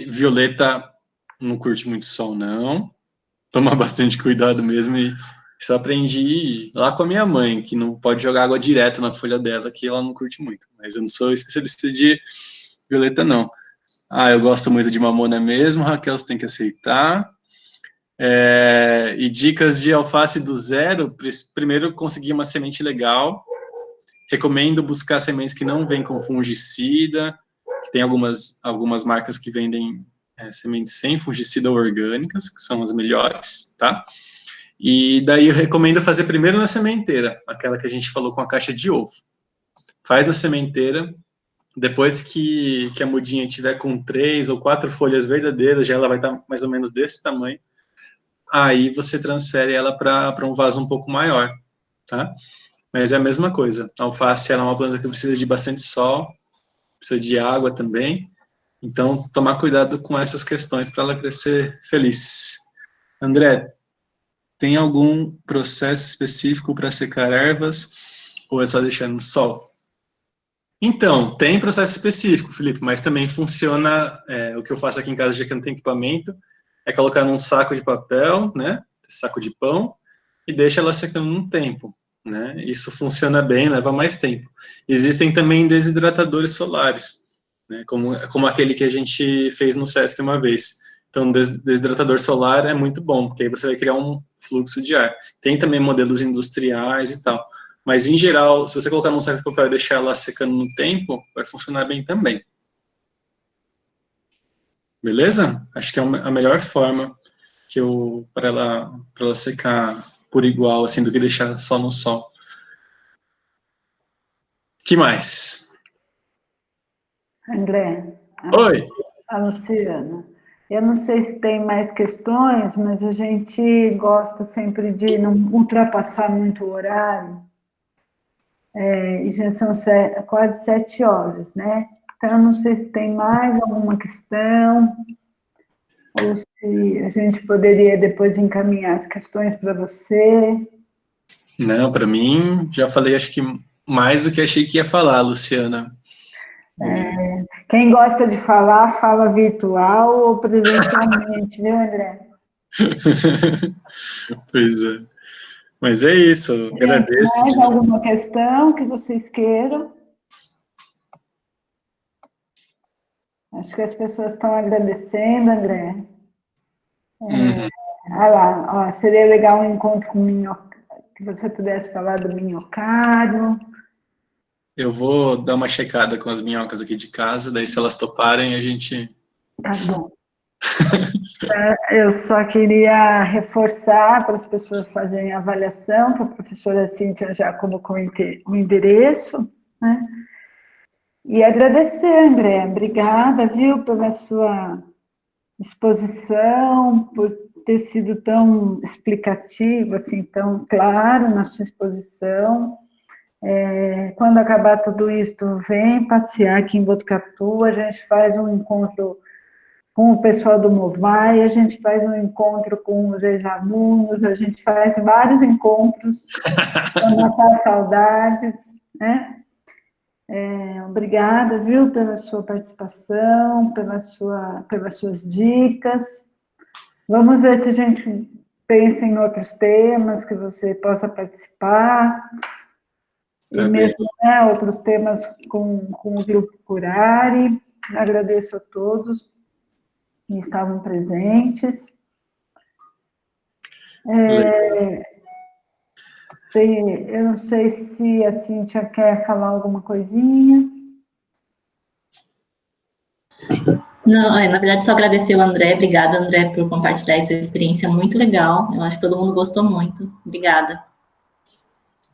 Violeta não curte muito sol, não. Toma bastante cuidado mesmo e isso eu aprendi lá com a minha mãe, que não pode jogar água direto na folha dela, que ela não curte muito. Mas eu não sou especialista de violeta, não. Eu gosto muito de mamona mesmo, Raquel, você tem que aceitar. E dicas de alface do zero, primeiro conseguir uma semente legal. Recomendo buscar sementes que não vêm com fungicida, que tem algumas marcas que vendem sementes sem fungicida orgânicas, que são as melhores, tá? E daí eu recomendo fazer primeiro na sementeira, aquela que a gente falou com a caixa de ovo. Faz na sementeira, depois que a mudinha tiver com 3 ou 4 folhas verdadeiras, já ela vai estar mais ou menos desse tamanho, aí você transfere ela para um vaso um pouco maior, tá? Mas é a mesma coisa, a alface ela é uma planta que precisa de bastante sol, precisa de água também, então tomar cuidado com essas questões para ela crescer feliz. André, tem algum processo específico para secar ervas ou é só deixar no sol? Então, tem processo específico, Felipe, mas também funciona, o que eu faço aqui em casa, já que não tem equipamento, é colocar num saco de papel, né, saco de pão, e deixa ela secando um tempo, né, isso funciona bem, leva mais tempo. Existem também desidratadores solares, né, como aquele que a gente fez no SESC uma vez. Então, desidratador solar é muito bom, porque aí você vai criar um fluxo de ar. Tem também modelos industriais e tal. Mas, em geral, se você colocar num saco de papel e deixar ela secando no tempo, vai funcionar bem também. Beleza? Acho que é a melhor forma para ela secar por igual, assim, do que deixar só no sol. Que mais? André. Oi. A Luciana. Eu não sei se tem mais questões, mas a gente gosta sempre de não ultrapassar muito o horário. E já são quase 7 horas, né? Então, eu não sei se tem mais alguma questão, ou se a gente poderia depois encaminhar as questões para você. Não, para mim, já falei, acho que mais do que achei que ia falar, Luciana. Quem gosta de falar, fala virtual ou presencialmente, viu, André? Pois é. Mas é isso, agradeço. Mais alguma questão que vocês queiram? Acho que as pessoas estão agradecendo, André. Olha lá, seria legal um encontro com o minhocário, que você pudesse falar do minhocário. Eu vou dar uma checada com as minhocas aqui de casa, daí se elas toparem, a gente... Tá bom. Eu só queria reforçar para as pessoas fazerem a avaliação, para a professora Cíntia já colocou o endereço, né? E agradecer, André. Obrigada, viu, pela sua disposição, por ter sido tão explicativo, assim, tão claro na sua exposição. Quando acabar tudo isso, vem passear aqui em Botucatu, a gente faz um encontro com o pessoal do Movai, a gente faz um encontro com os ex-alunos, a gente faz vários encontros para matar saudades, né? Obrigada, viu, pela sua participação, pelas suas dicas. Vamos ver se a gente pense em outros temas que você possa participar, Tá e mesmo, né, outros temas com o Grupo Curare. Agradeço a todos que estavam presentes. Eu não sei se a Cíntia quer falar alguma coisinha. Não, na verdade, só agradecer o André. Obrigada, André, por compartilhar essa experiência muito legal. Eu acho que todo mundo gostou muito. Obrigada.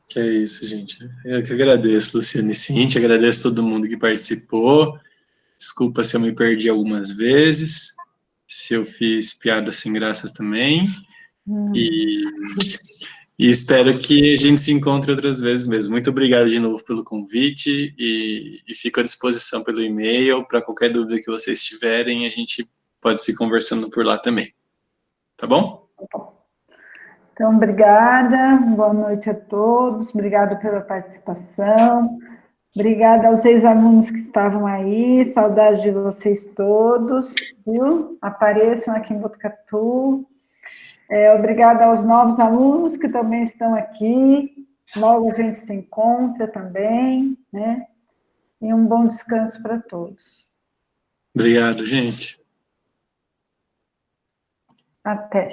Que é isso, gente. Eu que agradeço, Luciana e Cintia, agradeço todo mundo que participou. Desculpa se eu me perdi algumas vezes, se eu fiz piadas sem graças também. E espero que a gente se encontre outras vezes mesmo. Muito obrigado de novo pelo convite e fico à disposição pelo e-mail para qualquer dúvida que vocês tiverem, a gente pode se conversando por lá também. Tá bom? Então, obrigada, boa noite a todos, obrigada pela participação, obrigada aos ex-alunos que estavam aí, saudades de vocês todos, viu? Apareçam aqui em Botucatu. Obrigada aos novos alunos que também estão aqui, logo a gente se encontra também, né? E um bom descanso para todos. Obrigado, gente. Até.